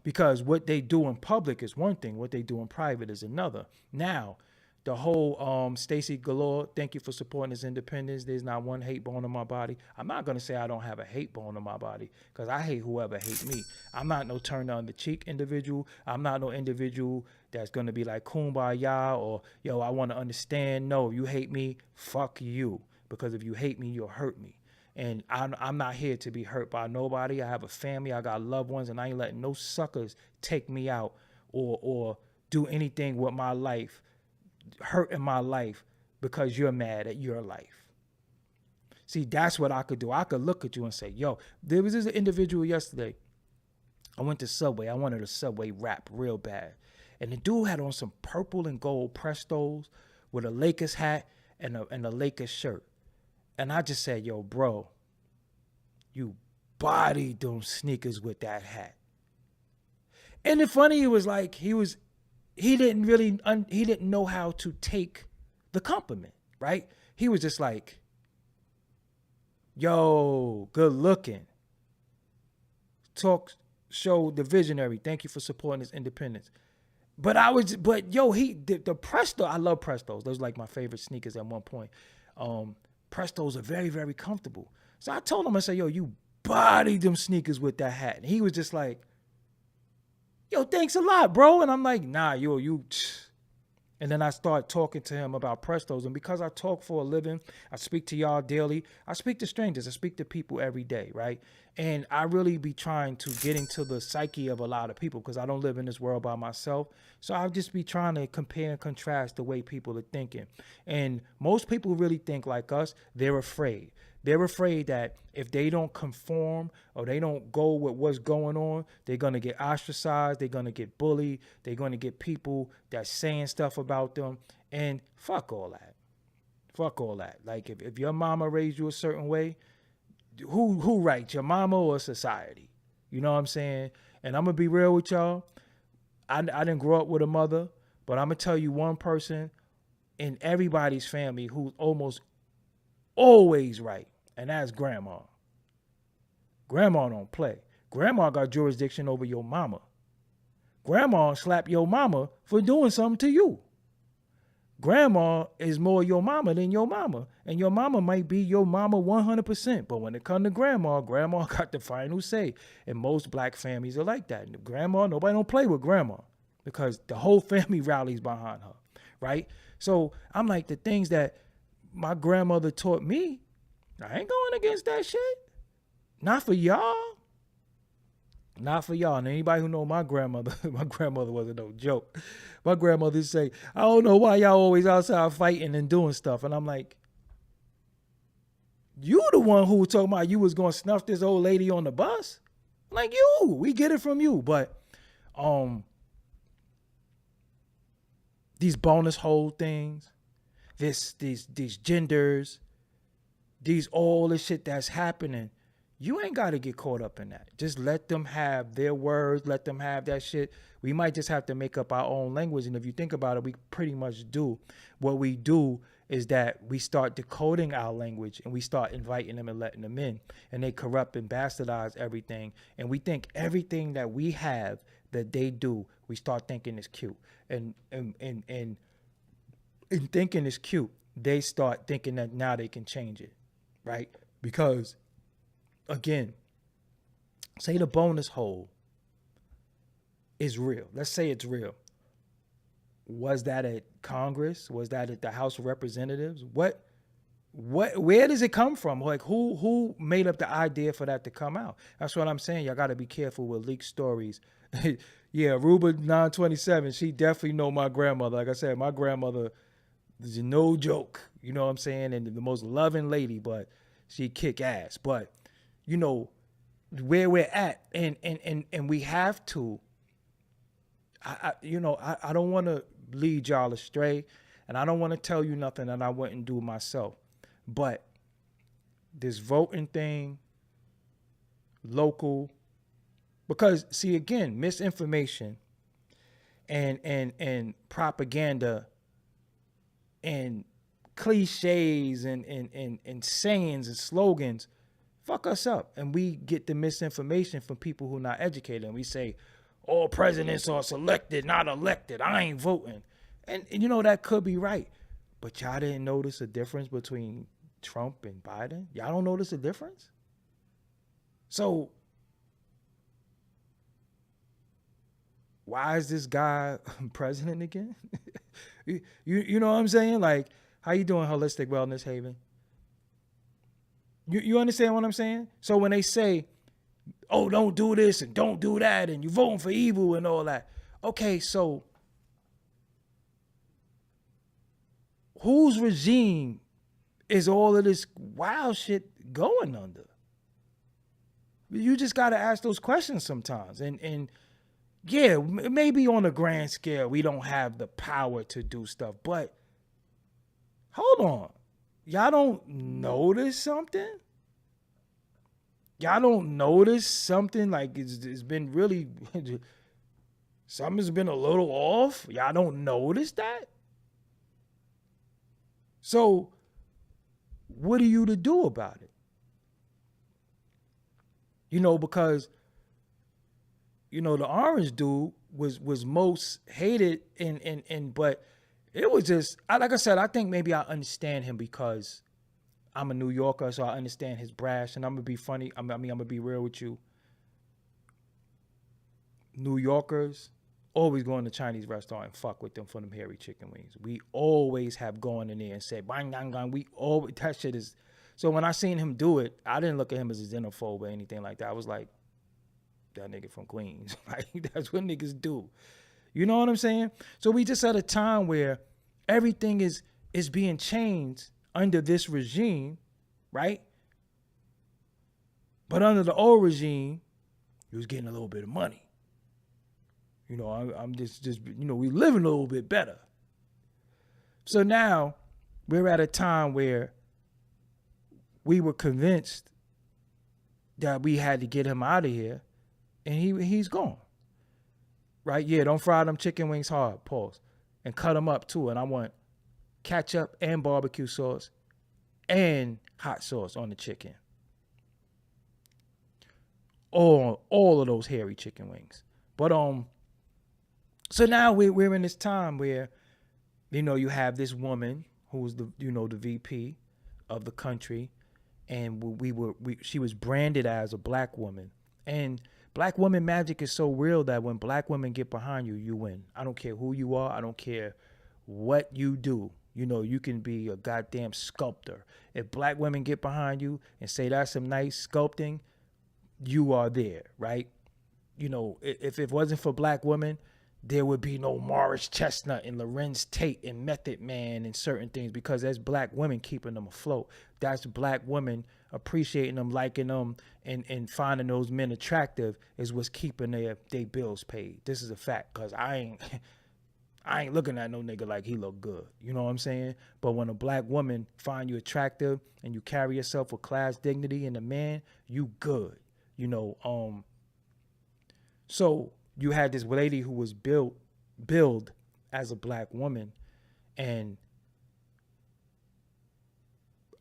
Because what they do in public is one thing. What they do in private is another. Now, the whole Stacey Galore, thank you for supporting his independence. There's not one hate bone in my body. I'm not going to say I don't have a hate bone in my body, because I hate whoever hates me. I'm not no turn on the cheek individual. I'm not no individual that's going to be like kumbaya or, yo, I want to understand. No, you hate me, fuck you. Because if you hate me, you'll hurt me. And I'm not here to be hurt by nobody. I have a family. I got loved ones, and I ain't letting no suckers take me out or do anything with my life, hurting my life because you're mad at your life. See, that's what I could do. I could look at you and say, yo, there was this individual yesterday. I went to Subway. I wanted a Subway wrap real bad. And the dude had on some purple and gold Prestos with a Lakers hat and a Lakers shirt. And I just said, yo, bro, you bodied them sneakers with that hat. And the funny, it was like he didn't know how to take the compliment, right? He was just like, yo, good looking. Show the visionary. Thank you for supporting his independence. But the Presto, I love Prestos. Those are like my favorite sneakers at one point. Prestos are very, very comfortable. So I told him, I said, yo, you bodied them sneakers with that hat. And he was just like, yo, thanks a lot, bro. And I'm like, nah, you. And then I start talking to him about Prestos. And because I talk for a living, I speak to y'all daily. I speak to strangers. I speak to people every day, right? And I really be trying to get into the psyche of a lot of people, because I don't live in this world by myself. So I'll just be trying to compare and contrast the way people are thinking. And most people really think like us. They're afraid. They're afraid that if they don't conform or they don't go with what's going on, they're going to get ostracized. They're going to get bullied. They're going to get people that's saying stuff about them. And fuck all that. Fuck all that. Like if your mama raised you a certain way, who right, your mama or society? You know what I'm saying? And I'm going to be real with y'all. I didn't grow up with a mother, but I'm going to tell you one person in everybody's family who's almost always right. And that's grandma. Grandma don't play. Grandma got jurisdiction over your mama. Grandma slap your mama for doing something to you. Grandma is more your mama than your mama. And your mama might be your mama 100%. But when it comes to grandma, grandma got the final say. And most black families are like that. And grandma, nobody don't play with grandma, because the whole family rallies behind her, right? So I'm like, the things that my grandmother taught me, I ain't going against that shit. Not for y'all. Not for y'all. And anybody who know my grandmother wasn't no joke. My grandmother say, I don't know why y'all always outside fighting and doing stuff. And I'm like, you the one who was talking about you was going to snuff this old lady on the bus? Like, we get it from you. But these bonus hole things, these genders, all this shit that's happening, you ain't got to get caught up in that. Just let them have their words. Let them have that shit. We might just have to make up our own language. And if you think about it, we pretty much do. What we do is that we start decoding our language and we start inviting them and letting them in, and they corrupt and bastardize everything, and we think everything that we have that they do, we start thinking is cute, and in thinking is cute, they start thinking that now they can change it, right? Because again, say the bonus hole is real. Let's say it's real. Was that at Congress? Was that at the House of Representatives? Where does it come from? Like who made up the idea for that to come out? That's what I'm saying. Y'all got to be careful with leaked stories. Yeah, Ruba 927, she definitely know my grandmother. Like I said, my grandmother is no joke. You know what I'm saying? And the most loving lady, but she kick ass. But you know where we're at, and we have to. I don't want to lead y'all astray, and I don't want to tell you nothing that I wouldn't do myself. But this voting thing, local, because see again, misinformation and propaganda and cliches and sayings and slogans fuck us up, and we get the misinformation from people who are not educated, and we say all presidents are selected, not elected. I ain't voting. And you know, that could be right. But y'all didn't notice a difference between Trump and Biden? Y'all don't notice a difference? So why is this guy president again? you know what I'm saying? Like, how you doing, Holistic Wellness Haven? You understand what I'm saying? So when they say, oh, don't do this and don't do that, and you're voting for evil and all that. Okay, so whose regime is all of this wild shit going under? You just got to ask those questions sometimes. And yeah, maybe on a grand scale, we don't have the power to do stuff, but hold on. Y'all don't notice something? Y'all don't notice something like it's been really, something's been a little off? Y'all don't notice that? So what are you to do about it? You know, because, you know, the orange dude was most hated but it was just, like I said, I think maybe I understand him because I'm a New Yorker, so I understand his brash, and I'm gonna be funny. I'm gonna be real with you. New Yorkers always go in the Chinese restaurant and fuck with them for them hairy chicken wings. We always have gone in there and said, bang, bang, bang. We always, that shit is. So when I seen him do it, I didn't look at him as a xenophobe or anything like that. I was like, that nigga from Queens. Like, that's what niggas do. You know what I'm saying? So we just at a time where everything is being changed under this regime, right? But under the old regime, he was getting a little bit of money. You know, I'm just you know, we living a little bit better. So now we're at a time where we were convinced that we had to get him out of here, and he's gone. Right? Yeah, don't fry them chicken wings hard, pause. And cut them up too. And I want ketchup and barbecue sauce and hot sauce on the chicken. All of those hairy chicken wings. But so now we're in this time where, you know, you have this woman who's the VP of the country, and she was branded as a black woman. And black woman magic is so real that when black women get behind you, you win. I don't care who you are. I don't care what you do. You know, you can be a goddamn sculptor. If black women get behind you and say that's some nice sculpting, you are there, right? You know, if it wasn't for black women, there would be no Morris Chestnut and Lorenz Tate and Method Man and certain things, because that's black women keeping them afloat. That's black women appreciating them, liking them, and finding those men attractive is what's keeping their bills paid. This is a fact, because I ain't looking at no nigga like he look good. You know what I'm saying? But when a black woman find you attractive and you carry yourself with class, dignity, and a man, you good. You know, so you had this lady who was billed as a black woman, and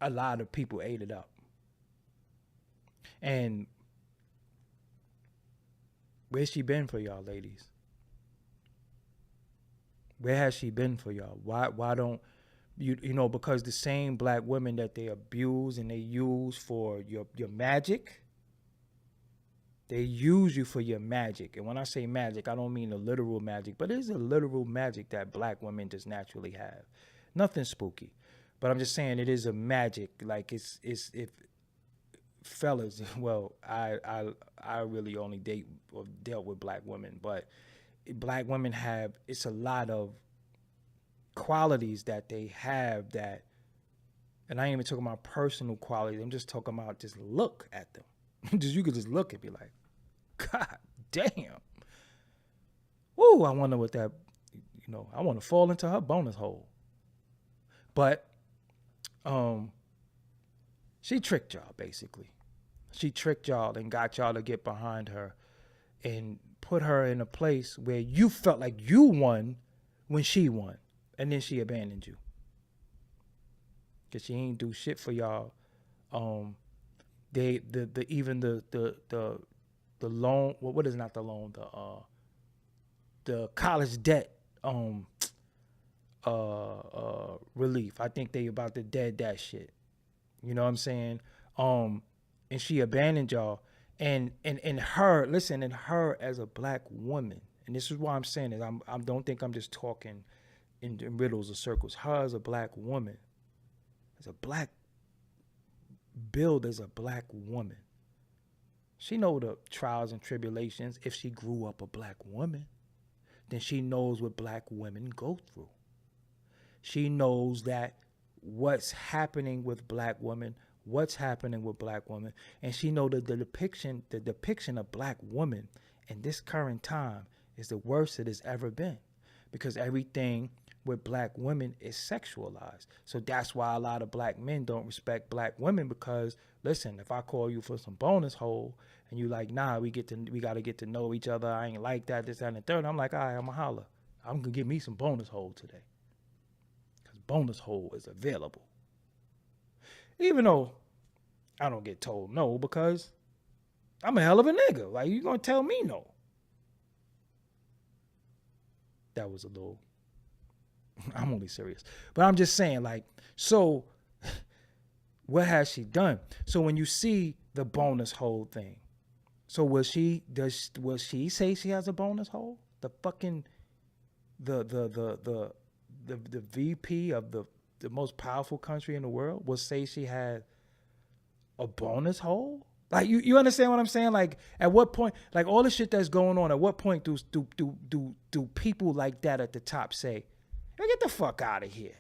a lot of people ate it up. And where's she been for y'all, ladies? Where has she been for y'all? Why don't you know, because the same black women that they abuse and they use for your magic, they use you for your magic. And when I say magic, I don't mean the literal magic, but it's a literal magic that black women just naturally have. Nothing spooky. But I'm just saying it is a magic. Like it's if fellas, well, I really only date or dealt with black women, but black women have, it's a lot of qualities that they have that, and I ain't even talking about personal qualities. I'm just talking about just look at them. Just you could just look and be like, God damn. Ooh, I wonder what that, you know, I want to fall into her bonus hole. But she tricked y'all, basically. She tricked y'all and got y'all to get behind her and put her in a place where you felt like you won when she won. And then she abandoned you. Cause she ain't do shit for y'all. The loan, what is not the loan, the college debt relief. I think they about to dead that shit. You know what I'm saying? And she abandoned y'all. And her, listen, and her as a black woman, and this is why I'm saying it. I don't think I'm just talking in riddles or circles. Her as a black woman, as a black build as a black woman. She know the trials and tribulations. If she grew up a black woman, then she knows what black women go through. She knows that what's happening with black women, and she know that the depiction of black women in this current time is the worst it has ever been, because everything with black women is sexualized. So that's why a lot of black men don't respect black women, because listen, if I call you for some bonus hole and you like, nah, we got to get to know each other, I ain't like that, this, that, and the third, I'm like, all right, I'm going to holler. I'm going to give me some bonus hole today, because bonus hole is available. Even though I don't get told no, because I'm a hell of a nigga. Like, you going to tell me no? That was a little, I'm only serious. But I'm just saying, like, so what has she done? So when you see the bonus hole thing, so will she say she has a bonus hole? The fucking the VP of the most powerful country in the world will say she had a bonus hole? Like, you understand what I'm saying? Like, at what point, like all the shit that's going on, at what point do people like that at the top say, hey, get the fuck out of here?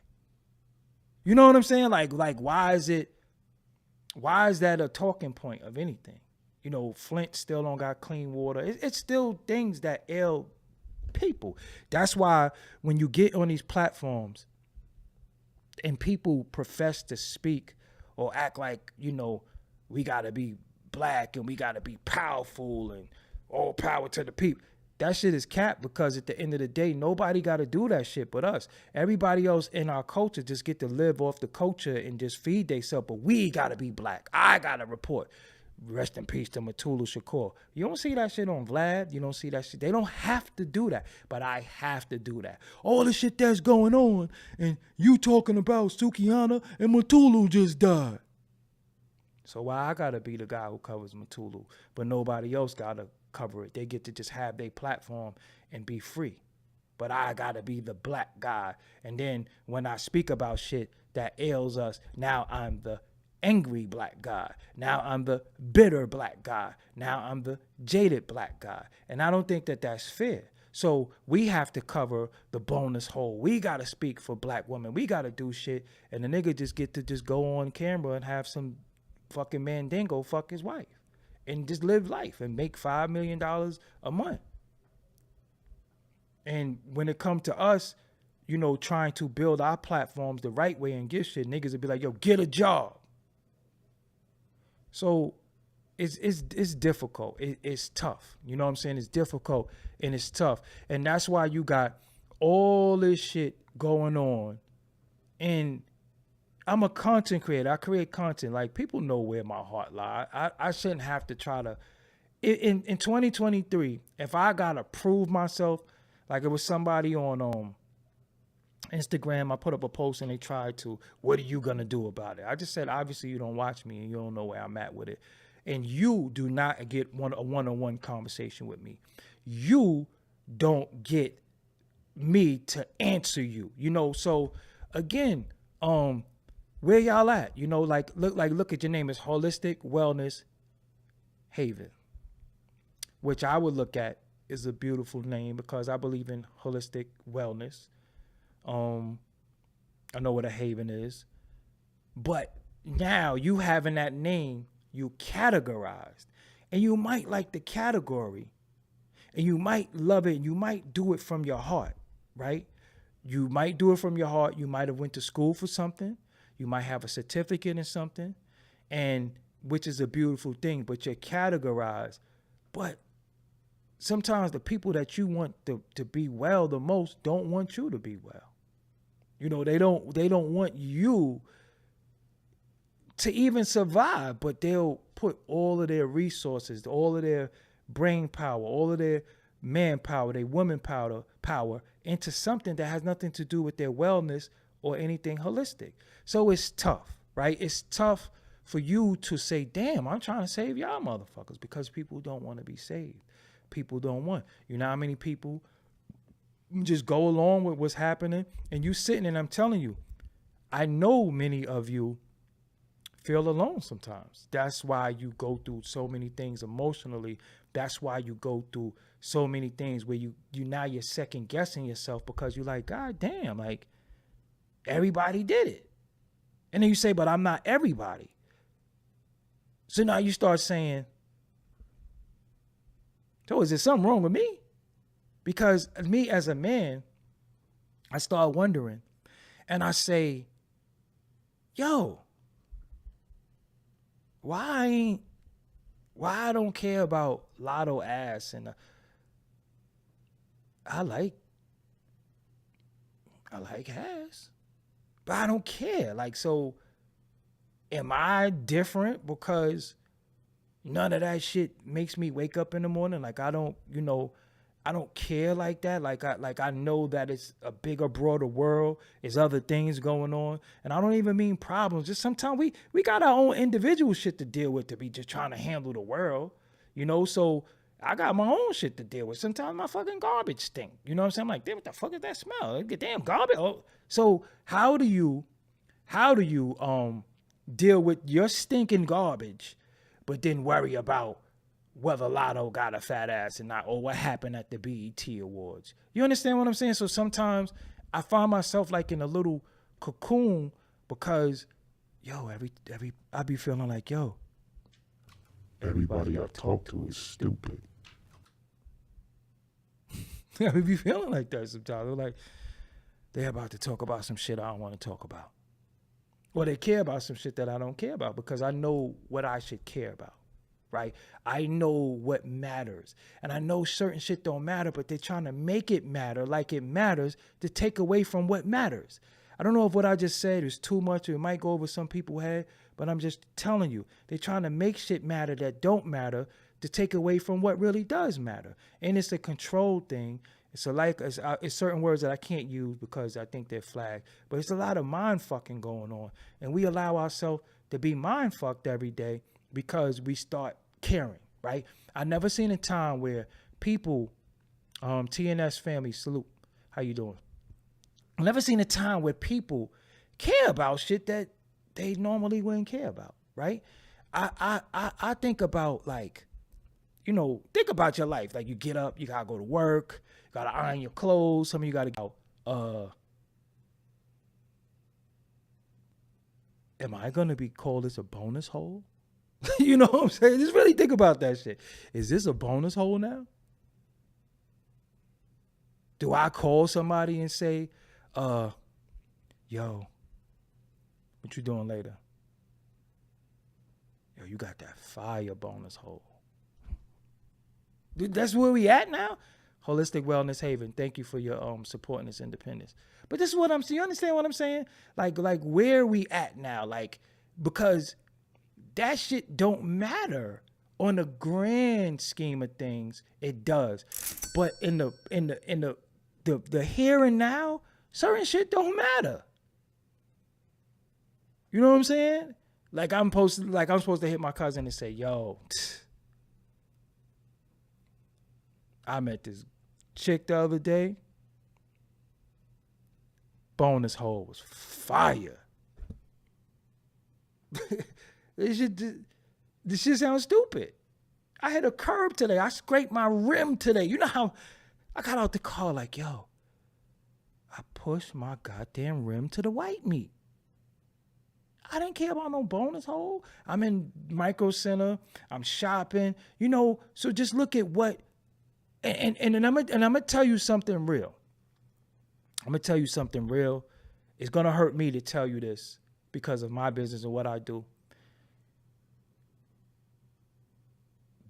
You know what I'm saying? Like why is that a talking point of anything? You know, Flint still don't got clean water. It's still things that ail people. That's why when you get on these platforms and people profess to speak or act like, you know, we got to be black and we got to be powerful and all power to the people. That shit is capped, because at the end of the day, nobody got to do that shit but us. Everybody else in our culture just get to live off the culture and just feed themselves. But we got to be black. I got to report. Rest in peace to Mutulu Shakur. You don't see that shit on Vlad. You don't see that shit. They don't have to do that, but I have to do that. All the shit that's going on, and you talking about Sukiana and Mutulu just died. So why I got to be the guy who covers Mutulu, but nobody else got to cover it? They get to just have their platform and be free. But I got to be the black guy. And then when I speak about shit that ails us, now I'm the angry black guy. Now I'm the bitter black guy. Now I'm the jaded black guy. And I don't think that that's fair. So we have to cover the bonus hole. We got to speak for black women. We got to do shit. And the nigga just get to just go on camera and have some fucking mandingo fuck his wife and just live life and make $5 million a month. And when it come to us, you know, trying to build our platforms the right way and give shit, niggas would be like, yo, get a job. So it's difficult. It's tough. You know what I'm saying? It's difficult and it's tough. And that's why you got all this shit going on in I'm a content creator. I create content. Like, people know where my heart lies. I shouldn't have to try to. In 2023, if I gotta prove myself, like it was somebody on Instagram, I put up a post and they tried to, what are you gonna do about it? I just said, obviously you don't watch me and you don't know where I'm at with it. And you do not get a one-on-one conversation with me. You don't get me to answer you. So again, where y'all at? Look at your name is Holistic Wellness Haven, which I would look at is a beautiful name because I believe in holistic wellness. I know what a haven is, but now you having that name, you categorized, and you might like the category, and you might love it, and you might do it from your heart, right? You might do it from your heart. You might have went to school for something. You might have a certificate in something, and which is a beautiful thing, but you're categorized. But sometimes the people that you want to be well the most don't want you to be well. They don't want you to even survive, but they'll put all of their resources, all of their brain power, all of their manpower, their woman power into something that has nothing to do with their wellness or anything holistic. So it's tough, right? It's tough for you to say, damn, I'm trying to save y'all motherfuckers, because people don't want to be saved. People don't want. You know how many people just go along with what's happening, and you sitting, and I'm telling you, I know many of you feel alone sometimes. That's why you go through so many things emotionally. That's why you go through so many things where you're second guessing yourself, because you're like, God damn, like everybody did it. And then you say, but I'm not everybody. So now you start saying, so is there something wrong with me? Because me as a man, I start wondering, and I say, yo, why I don't care about Lotto ass, and I like ass, but I don't care. Like, so am I different because none of that shit makes me wake up in the morning? Like, I don't care like that. Like I know that it's a bigger, broader world. There's other things going on. And I don't even mean problems. Just sometimes we got our own individual shit to deal with, to be just trying to handle the world. So I got my own shit to deal with. Sometimes my fucking garbage stink. You know what I'm saying? I'm like, damn, what the fuck is that smell? Damn garbage. Oh. So how do you deal with your stinking garbage, but then worry about whether Lotto got a fat ass or not, or what happened at the BET Awards? You understand what I'm saying? So sometimes I find myself like in a little cocoon, because, yo, I be feeling like, yo,
everybody I talk to is stupid.
I be feeling like that sometimes. They're like, they're about to talk about some shit I don't want to talk about. Or they care about some shit that I don't care about, because I know what I should care about. Right? I know what matters. And I know certain shit don't matter, but they're trying to make it matter like it matters, to take away from what matters. I don't know if what I just said is too much, or it might go over some people's head, but I'm just telling you, they're trying to make shit matter that don't matter, to take away from what really does matter. And it's a control thing. It's certain words that I can't use because I think they're flagged, but it's a lot of mind fucking going on. And we allow ourselves to be mind fucked every day because we start caring, right? I never seen a time where people, TNS family, salute, how you doing? I never seen a time where people care about shit that they normally wouldn't care about, right? I think about, like, think about your life. Like, you get up, you gotta go to work, you gotta iron your clothes, some of you gotta go, am I gonna be called as a bonus hole? You know what I'm saying? Just really think about that shit. Is this a bonus hole now? Do I call somebody and say, yo, what you doing later? Yo, you got that fire bonus hole. That's where we at now? Holistic Wellness Haven. Thank you for your supporting this independence. But this is what I'm saying. You understand what I'm saying? Like where we at now? Like, because that shit don't matter on the grand scheme of things. It does, but in the here and now, certain shit don't matter. You know what I'm saying? Like I'm supposed to hit my cousin and say, "Yo, I met this chick the other day. Bonus hole was fire." This shit sounds stupid. I hit a curb today. I scraped my rim today. You know how I got out the car like, yo, I pushed my goddamn rim to the white meat. I didn't care about no bonus hole. I'm in Micro Center. I'm shopping. You know, so just look at what, and I'm gonna tell you something real. I'm gonna tell you something real. It's gonna hurt me to tell you this because of my business and what I do.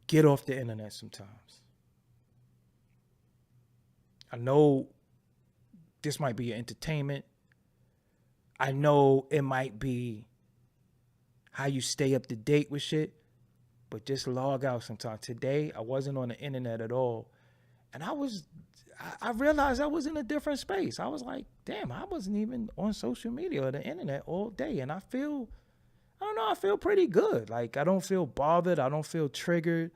Get off the internet sometimes. I know this might be your entertainment. I know it might be how you stay up to date with shit, but just log out sometimes. Today, I wasn't on the internet at all. And I realized I was in a different space. I was like, damn, I wasn't even on social media or the internet all day. And I feel pretty good. Like, I don't feel bothered. I don't feel triggered.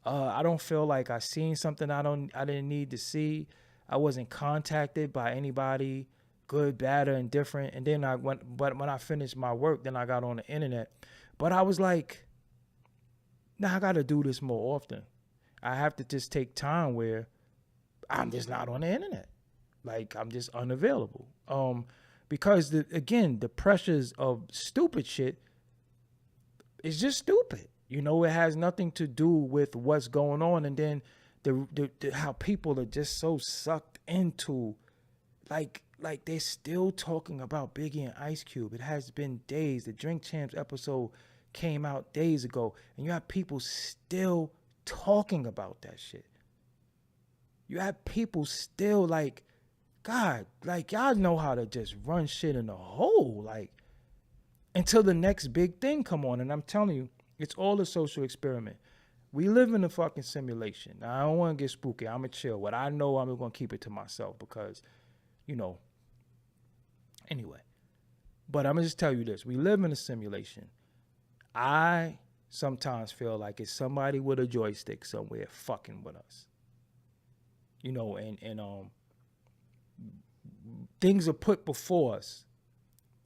I don't feel like I seen something I didn't need to see. I wasn't contacted by anybody, good, bad, or indifferent. And then when I finished my work, then I got on the internet. But I was like, nah, I got to do this more often. I have to just take time where I'm just not on the internet. Like, I'm just unavailable. Because the pressures of stupid shit is just stupid. You know, it has nothing to do with what's going on. And then the how people are just so sucked into, like they're still talking about Biggie and Ice Cube. It has been days. The Drink Champs episode came out days ago, and you have people still talking about that shit. You have people still like, God, like y'all know how to just run shit in a hole, like until the next big thing come on. And I'm telling you, it's all a social experiment. We live in a fucking simulation. Now, I don't want to get spooky. I'm going to chill. What I know, I'm going to keep it to myself because, you know, anyway. But I'm going to just tell you this. We live in a simulation. I sometimes feel like it's somebody with a joystick somewhere fucking with us. You know, and things are put before us.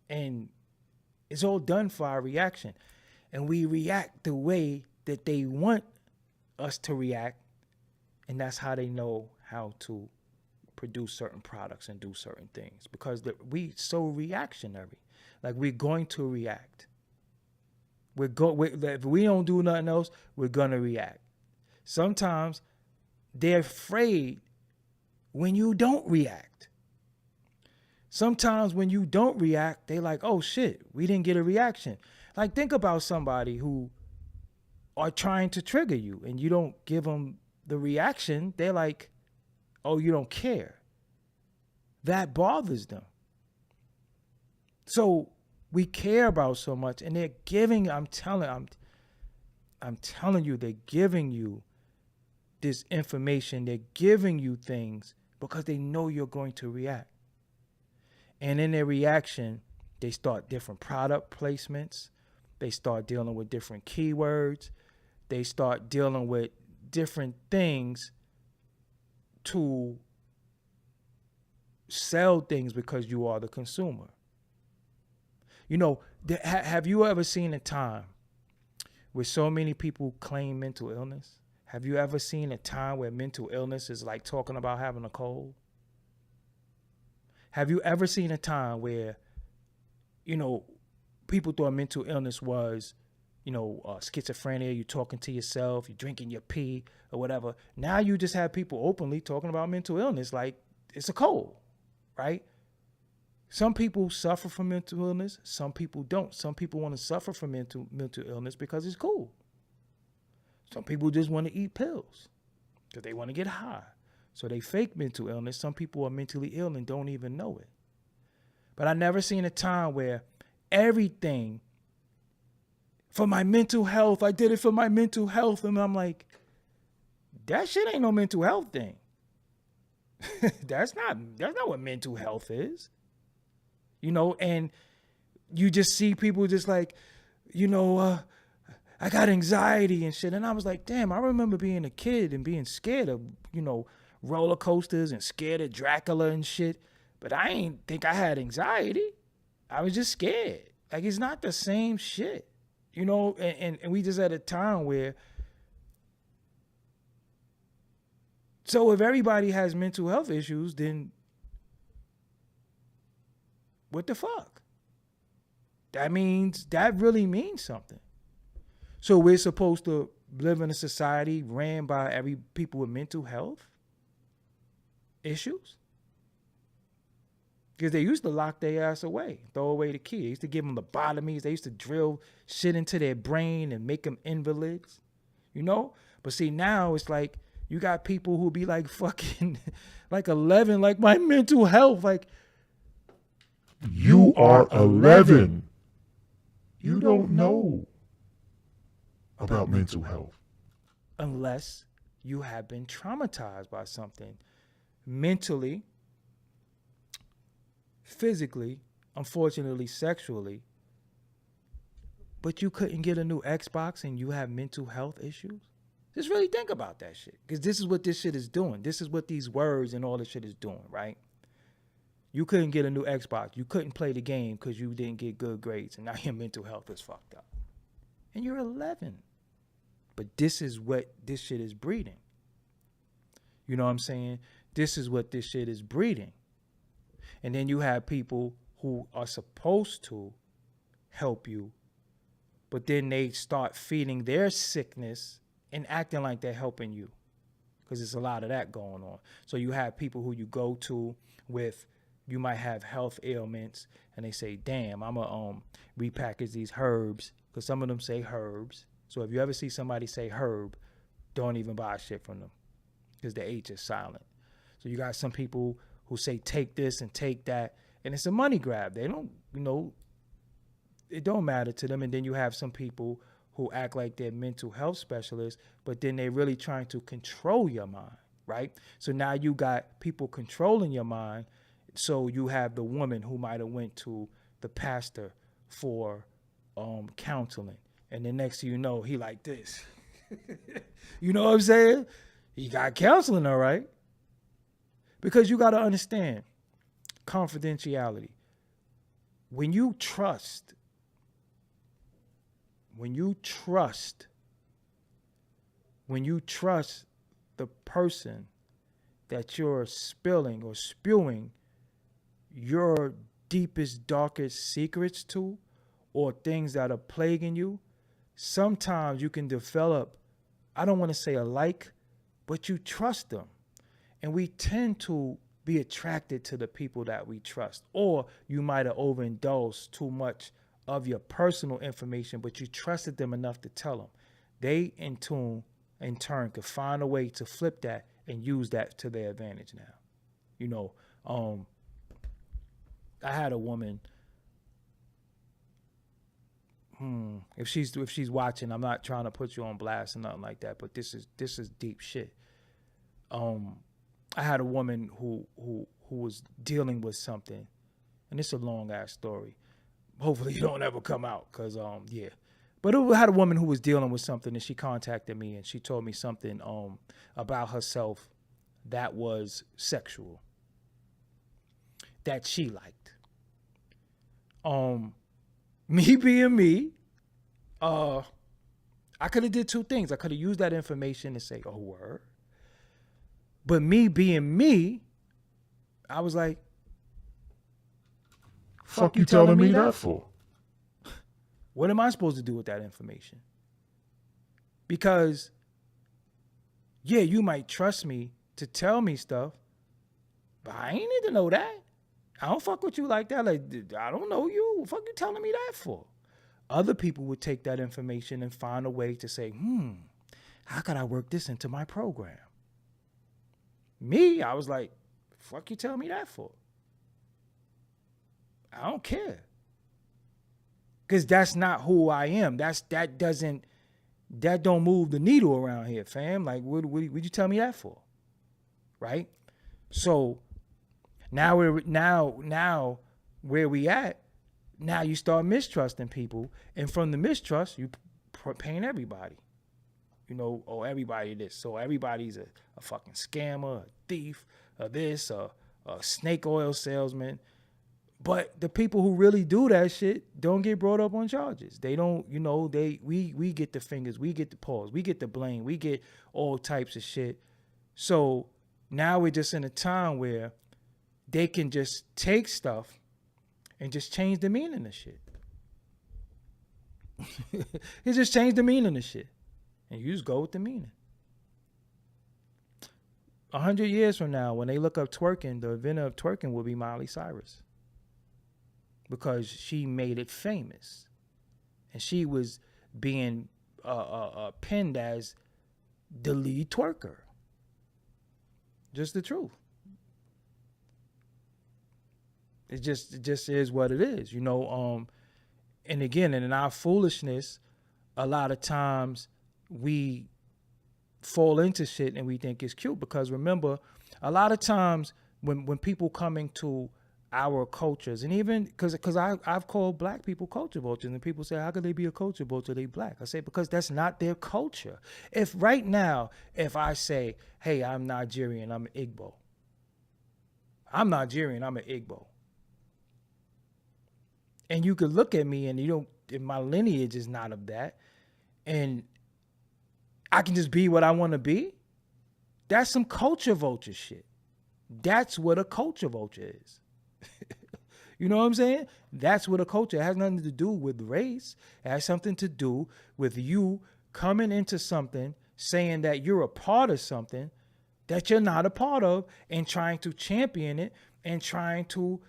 And it's all done for our reaction. And we react the way that they want us to react. And that's how they know how to produce certain products and do certain things. Because we so reactionary. Like, we're going to react. If we don't do nothing else, we're going to react. Sometimes they're afraid when you don't react. Sometimes when you don't react, they like, oh shit, we didn't get a reaction. Like, think about somebody who are trying to trigger you and you don't give them the reaction. They're like, oh, you don't care. That bothers them. So we care about so much, and they're giving, I'm telling you, they're giving you this information. They're giving you things because they know you're going to react. And in their reaction, they start different product placements. They start dealing with different keywords. They start dealing with different things to sell things because you are the consumer. You know, have you ever seen a time where so many people claim mental illness? Have you ever seen a time where mental illness is like talking about having a cold? Have you ever seen a time where, you know, people thought mental illness was, you know, schizophrenia, you're talking to yourself, you're drinking your pee or whatever. Now you just have people openly talking about mental illness like it's a cold, right? Some people suffer from mental illness. Some people don't. Some people want to suffer from mental illness because it's cool. Some people just want to eat pills because they want to get high. So they fake mental illness. Some people are mentally ill and don't even know it. But I never seen a time where everything for my mental health, I did it for my mental health. And I'm like, that shit ain't no mental health thing. That's not what mental health is. You know, and you just see people just like, I got anxiety and shit. And I was like, damn, I remember being a kid and being scared of, roller coasters and scared of Dracula and shit. But I ain't think I had anxiety. I was just scared. Like, it's not the same shit, and we just at a time where, so if everybody has mental health issues, then what the fuck? That really means something. So we're supposed to live in a society ran by people with mental health issues? Because they used to lock their ass away, throw away the key. They used to give them lobotomies. They used to drill shit into their brain and make them invalids, But see, now it's like you got people who be like fucking like 11, like my mental health. Like,
You are 11. You don't know about mental health.
Unless you have been traumatized by something mentally, physically, unfortunately, sexually, but you couldn't get a new Xbox and you have mental health issues. Just really think about that shit. Because this is what this shit is doing. This is what these words and all this shit is doing, right? You couldn't get a new Xbox. You couldn't play the game because you didn't get good grades. And now your mental health is fucked up. And you're 11. But this is what this shit is breeding. You know what I'm saying? This is what this shit is breeding. And then you have people who are supposed to help you, but then they start feeding their sickness and acting like they're helping you, because there's a lot of that going on. So you have people who you go to with, you might have health ailments, and they say, damn, I'm going to repackage these herbs, because some of them say herbs. So if you ever see somebody say herb, don't even buy shit from them, because the H is silent. So you got some people who say take this and take that, and it's a money grab. They don't, it don't matter to them. And then you have some people who act like they're mental health specialists, but then they're really trying to control your mind, right? So now you got people controlling your mind. So you have the woman who might have went to the pastor for counseling, and the next thing you know, he like this. You know what I'm saying? He got counseling, all right. Because you got to understand confidentiality. When you trust the person that you're spilling or spewing your deepest, darkest secrets to, or things that are plaguing you, sometimes you can develop, I don't want to say a like, but you trust them. And we tend to be attracted to the people that we trust. Or you might have overindulged too much of your personal information, but you trusted them enough to tell them. They, in turn, could find a way to flip that and use that to their advantage now. I had a woman, if she's watching, I'm not trying to put you on blast or nothing like that, but this is deep shit. I had a woman who was dealing with something, and it's a long ass story. Hopefully it don't ever come out, cause yeah. But I had a woman who was dealing with something, and she contacted me and she told me something about herself that was sexual, that she liked. Me being me, I could have did two things. I could have used that information to say, oh, word. But me being me, I was like,
Fuck you telling me that for?
What am I supposed to do with that information? Because, yeah, you might trust me to tell me stuff, but I ain't need to know that. I don't fuck with you like that. Like, I don't know you. What the fuck you telling me that for? Other people would take that information and find a way to say, how could I work this into my program? Me, I was like, fuck you tell me that for? I don't care. Because that's not who I am. That don't move the needle around here, fam. Like, what you tell me that for? Right? So now where we at, now you start mistrusting people, and from the mistrust, you paint everybody. Oh, everybody this. So everybody's a fucking scammer, a thief, a this, a snake oil salesman. But the people who really do that shit don't get brought up on charges. They don't, we get the fingers, we get the paws, we get the blame, we get all types of shit. So now we're just in a time where they can just take stuff and just change the meaning of shit. It just changed the meaning of shit. And you just go with the meaning. 100 years from now, when they look up twerking, the inventor of twerking will be Miley Cyrus. Because she made it famous. And she was being pinned as the lead twerker. Just the truth. It just is what it is, and again, in our foolishness, a lot of times we fall into shit and we think it's cute, because remember, a lot of times when people come into our cultures, and even because I've called black people culture vultures, and people say, how could they be a culture vulture? They black. I say, because that's not their culture. If right now, if I say, hey, I'm Nigerian, I'm an Igbo. I'm Nigerian, I'm an Igbo. And you could look at me and my lineage is not of that. And I can just be what I want to be. That's some culture vulture shit. That's what a culture vulture is. You know what I'm saying? That's what a culture. It has nothing to do with race. It has something to do with you coming into something, saying that you're a part of something that you're not a part of, and trying to champion it and trying to,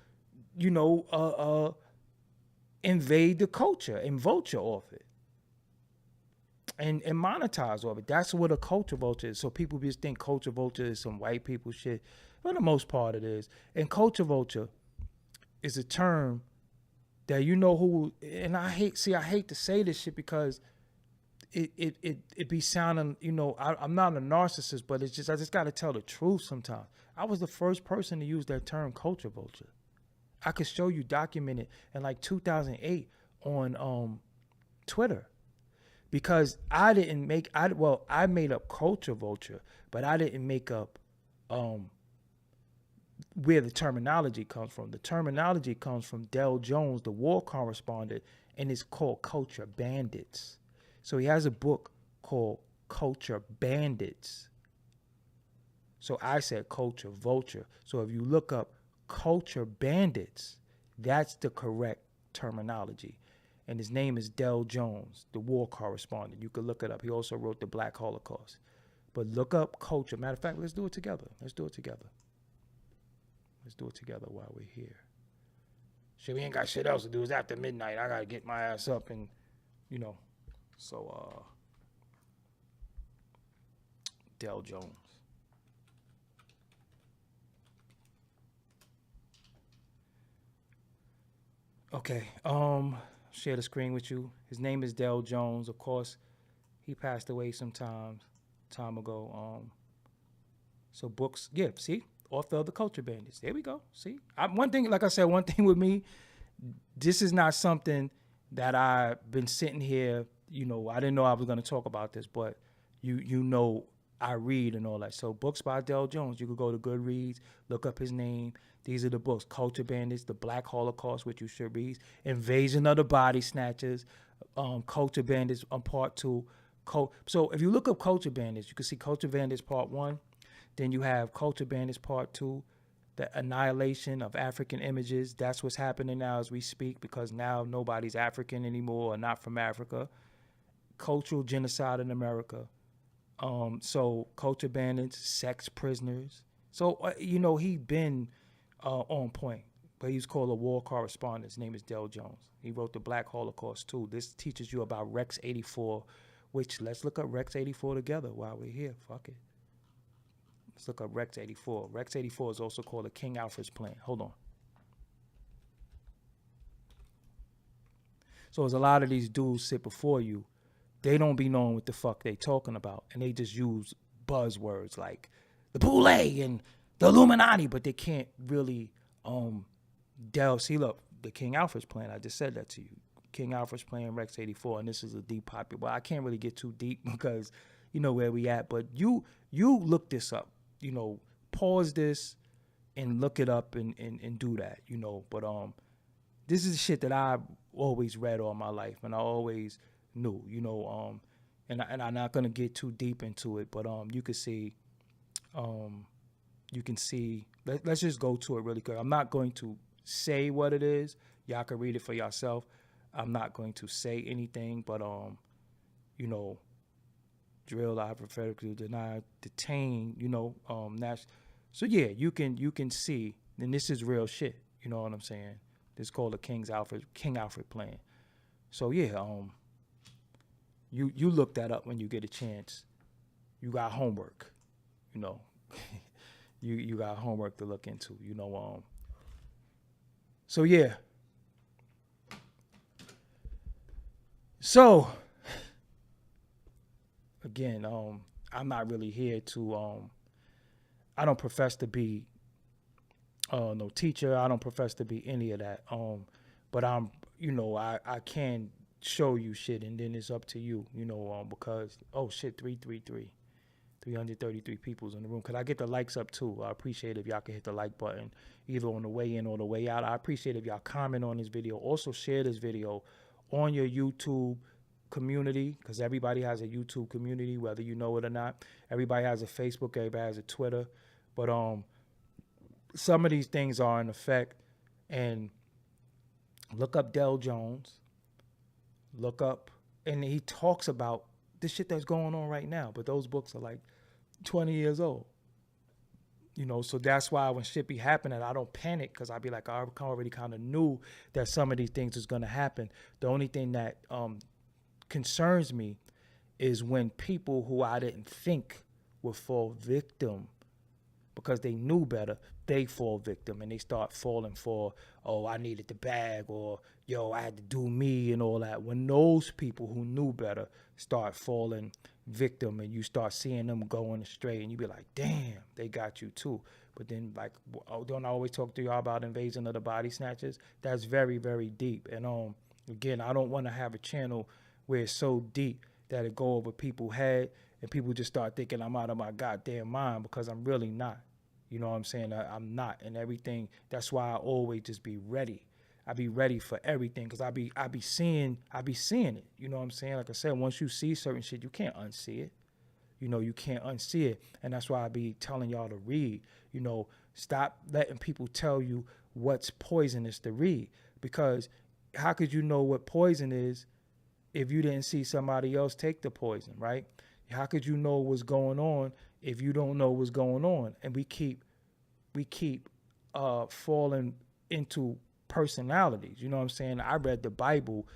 invade the culture and vulture off it and monetize off it. That's what a culture vulture is. So people just think culture vulture is some white people shit. For the most part it is. And culture vulture is a term that who, and I hate to say this shit because it be sounding, I'm not a narcissist, but I just got to tell the truth sometimes. I was the first person to use that term, culture vulture. I could show you documented in like 2008 on Twitter, because I made up culture vulture, but I didn't make up where the terminology comes from. The terminology comes from Del Jones, the war correspondent, and it's called Culture Bandits. So he has a book called Culture Bandits. So I said culture vulture. So if you look up Culture Bandits, that's the correct terminology. And his name is Del Jones, the war correspondent. You could look it up. He also wrote the Black Holocaust. But look up culture. Matter of fact, let's do it together. Let's do it together while we're here. Shit, we ain't got shit else to do. It's after midnight. I gotta get my ass up and, So, Del Jones. Okay, share the screen with you. His name is Del Jones. Of course, he passed away some time ago. So books, yeah, see? Author of the Culture Bandits. There we go. See? One thing with me, this is not something that I've been sitting here, I didn't know I was going to talk about this, but I read and all that. So books by Del Jones, you could go to Goodreads, look up his name. These are the books: Culture Bandits, The Black Holocaust, which you should read, Invasion of the Body Snatchers, Culture Bandits Part 2. So if you look up Culture Bandits, you can see Culture Bandits Part 1. Then you have Culture Bandits Part 2, the annihilation of African images. That's what's happening now as we speak, because now nobody's African anymore or not from Africa. Cultural genocide in America. So Culture Bandits, sex prisoners. So, he's been on point, but he's called a war correspondent. His name is Del Jones. He wrote the Black Holocaust too. This teaches you about Rex 84, which let's look up Rex 84 together while we're here. Fuck it. Let's look up Rex 84. Rex 84 is also called a King Alfred's plan. Hold on. So as a lot of these dudes sit before you, they don't be knowing what the fuck they talking about, and they just use buzzwords like the Boule and the Illuminati, but they can't really delve. See, look, the King Alfred's plan. I just said that to you. King Alfred's plan, Rex 84, and this is a deep popular. Well, I can't really get too deep because you know where we at, but you look this up. You know, pause this and look it up and do that. You know, but this is the shit that I always read all my life, and I always knew. You know, and I'm not gonna get too deep into it, but you can see. You can see. Let's just go to it really quick. I'm not going to say what it is. Y'all can read it for yourself. I'm not going to say anything, but you know, drill, hypothetically deny, detain. You know, that's so yeah. You can see, and this is real shit. You know what I'm saying? This is called the King Alfred plan. So yeah, you look that up when you get a chance. You got homework. You know, you got homework to look into. You know, so yeah. So again, I'm not really here to I don't profess to be no teacher. I don't profess to be any of that. But I'm, you know, I can show you shit, and then it's up to you, you know, because oh shit, 333 people's in the room. Could I get the likes up too? I appreciate if y'all can hit the like button either on the way in or the way out. I appreciate if y'all comment on this video. Also share this video on your YouTube community, because everybody has a YouTube community, whether you know it or not. Everybody has a Facebook, everybody has a Twitter. But some of these things are in effect. And look up Del Jones. Look up, and he talks about the shit that's going on right now. But those books are like 20 years old. You know, so that's why when shit be happening, I don't panic, because I be like, I already kind of knew that some of these things was going to happen. The only thing that concerns me is when people who I didn't think would fall victim because they knew better, they fall victim, and they start falling for, oh, I needed the bag, or yo, I had to do me and all that. When those people who knew better start falling victim, and you start seeing them going astray, and you be like, damn, they got you too. But then, like, don't I always talk to y'all about invasion of the body snatchers? That's very, very deep. And again, I don't want to have a channel where it's so deep that it go over people's head and people just start thinking I'm out of my goddamn mind, because I'm really not. You know what I'm saying? I'm not. And everything, that's why I always just be ready. I be ready for everything, because I be seeing it. You know what I'm saying? Like I said, once you see certain shit, you can't unsee it. You know, you can't unsee it. And that's why I be telling y'all to read. You know, stop letting people tell you what's poisonous to read. Because how could you know what poison is if you didn't see somebody else take the poison, right? How could you know what's going on if you don't know what's going on? And we keep falling into personalities. You know what I'm saying? I read the Bible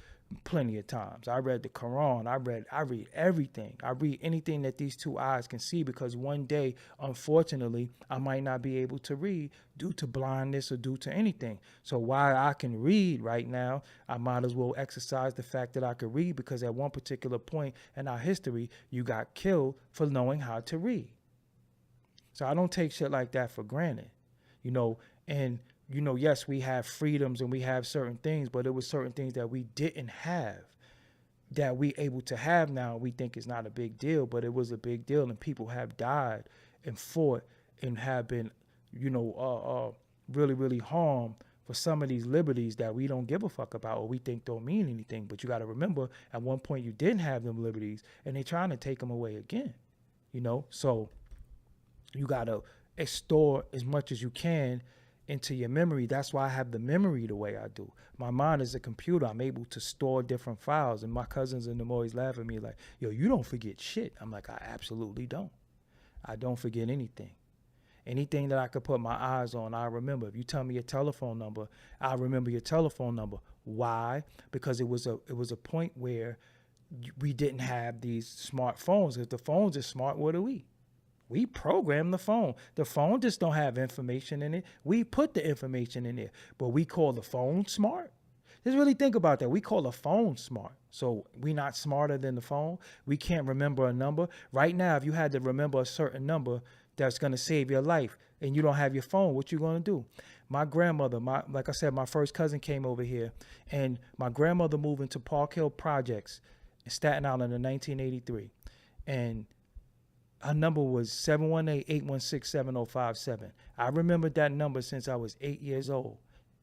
plenty of times. I read the Quran. I read everything. I read anything that these two eyes can see, because one day, unfortunately, I might not be able to read due to blindness or due to anything. So while I can read right now, I might as well exercise the fact that I could read, because at one particular point in our history, you got killed for knowing how to read. So I don't take shit like that for granted, you know. And you know, yes, we have freedoms and we have certain things, but it was certain things that we didn't have that we able to have now. We think it's not a big deal, but it was a big deal, and people have died and fought and have been, you know, really, really harmed for some of these liberties that we don't give a fuck about, or we think don't mean anything. But you got to remember, at one point you didn't have them liberties, and they're trying to take them away again, you know. So you got to store as much as you can into your memory. That's why I have the memory the way I do. My mind is a computer. I'm able to store different files. And my cousins and them always laugh at me like, yo, you don't forget shit. I'm like, I absolutely don't. I don't forget anything. Anything that I could put my eyes on, I remember. If you tell me your telephone number, I remember your telephone number. Why? Because it was a point where we didn't have these smartphones. If the phones are smart, what are we? We program the phone. The phone just don't have information in it. We put the information in there, but we call the phone smart. Just really think about that. We call the phone smart. So we not smarter than the phone. We can't remember a number. Right now, if you had to remember a certain number that's going to save your life and you don't have your phone, what you going to do? My grandmother, like I said, my first cousin came over here, and my grandmother moved into Park Hill Projects in Staten Island in 1983. And her number was 718-816-7057. I remembered that number since I was 8 years old.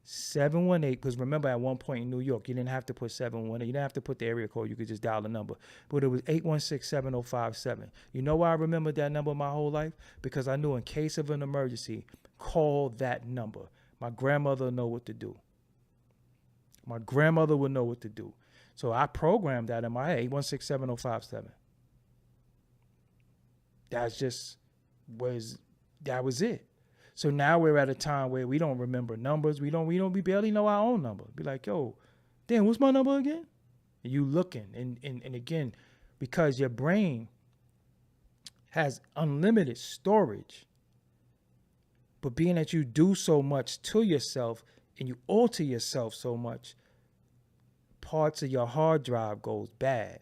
718, because remember at one point in New York, you didn't have to put 718. You didn't have to put the area code. You could just dial the number. But it was 816-7057. You know why I remembered that number my whole life? Because I knew in case of an emergency, call that number. My grandmother would know what to do. My grandmother would know what to do. So I programmed that in my head, 816-7057. That was it. So now we're at a time where we don't remember numbers. We barely know our own number. Be like, yo, damn, what's my number again? And you looking. And again, because your brain has unlimited storage, but being that you do so much to yourself and you alter yourself so much, parts of your hard drive goes bad.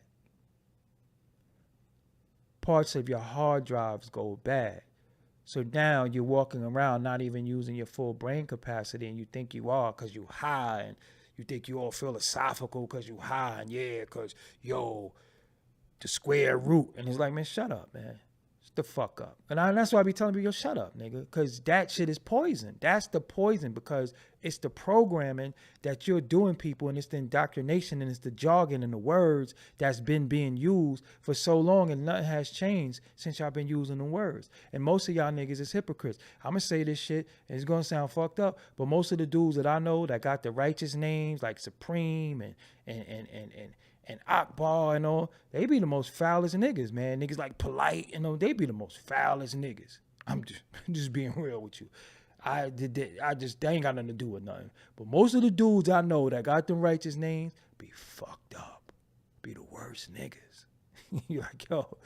Parts of your hard drives go bad. So now you're walking around not even using your full brain capacity, and you think you are because you high, and you think you all philosophical because you high, and because, the square root. And it's like, man, shut up, man. Shut the fuck up. And that's why I be telling people, yo, shut up, nigga, because that shit is poison. That's the poison, because it's the programming that you're doing people, and it's the indoctrination, and it's the jargon and the words that's been being used for so long, and nothing has changed since y'all been using the words. And most of y'all niggas is hypocrites. I'm going to say this shit, and it's going to sound fucked up, but most of the dudes that I know that got the righteous names like Supreme and Akbar and all, they be the most foulest niggas, man. Niggas like Polite and all, they be the most foulest niggas. I'm just being real with you. They ain't got nothing to do with nothing. But most of the dudes I know that got them righteous names be fucked up. Be the worst niggas. You're like, yo,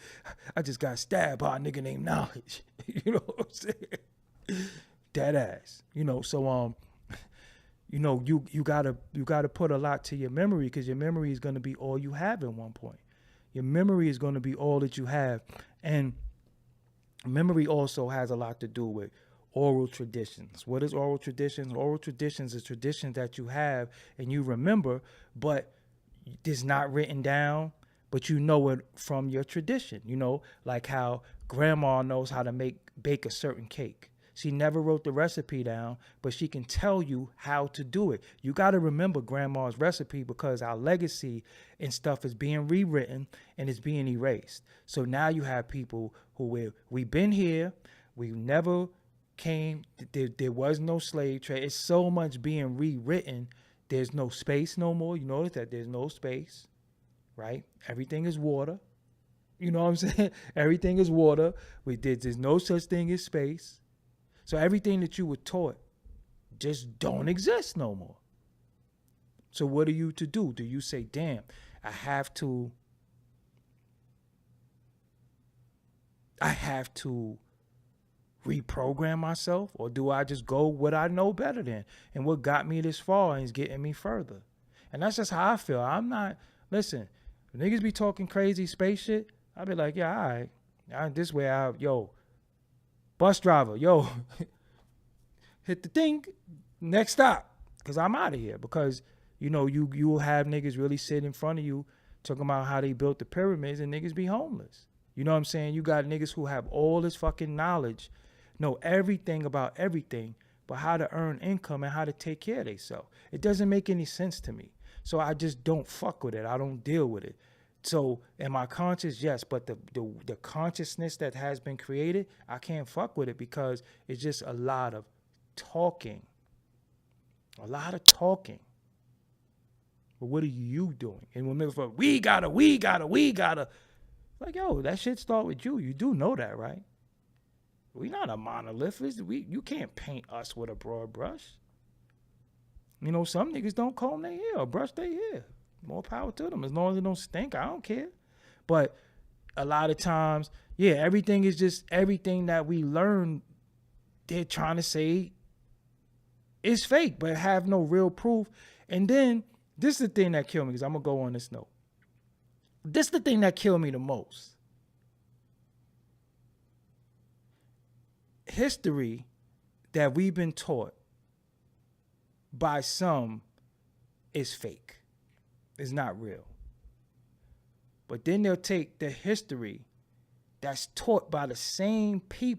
I just got stabbed by a nigga named Knowledge. You know what I'm saying? Dead ass. So you gotta put a lot to your memory, because your memory is gonna be all you have at one point. Your memory is gonna be all that you have. And memory also has a lot to do with oral traditions. What is oral traditions? Oral traditions is traditions that you have and you remember, but it's not written down, but you know it from your tradition. Like how grandma knows how to bake a certain cake. She never wrote the recipe down, but she can tell you how to do it. You got to remember grandma's recipe, because our legacy and stuff is being rewritten and it's being erased. So now you have people who we've been here, we never came, there was no slave trade. It's so much being rewritten. There's no space no more. You notice that there's no space, right? Everything is water. You know what I'm saying? Everything is water. There's no such thing as space. So everything that you were taught just don't exist no more. So what are you to do? Do you say, damn, I have to reprogram myself? Or do I just go what I know better than? And what got me this far is getting me further. And that's just how I feel. Listen, if niggas be talking crazy space shit, I'll be like, yeah, all right. This way bus driver, hit the thing, next stop, because I'm out of here. Because, you will have niggas really sit in front of you talking about how they built the pyramids, and niggas be homeless. You know what I'm saying? You got niggas who have all this fucking knowledge, know everything about everything, but how to earn income and how to take care of themselves. It doesn't make any sense to me. So I just don't fuck with it. I don't deal with it. So am I conscious? Yes, but the consciousness that has been created, I can't fuck with it, because it's just a lot of talking. A lot of talking. But what are you doing? And remember, we gotta. Like, yo, that shit start with you. You do know that, right? We not a monolith. You can't paint us with a broad brush. Some niggas don't comb their hair or brush their hair. More power to them. As long as it don't stink, I don't care. But a lot of times, Yeah, everything is just everything that we learn. They're trying to say is fake, but have no real proof. And then this is the thing that killed me, because I'm gonna go on this note. This is the thing that killed me the most. History that we've been taught by some is fake. It's not real. But then they'll take the history that's taught by the same people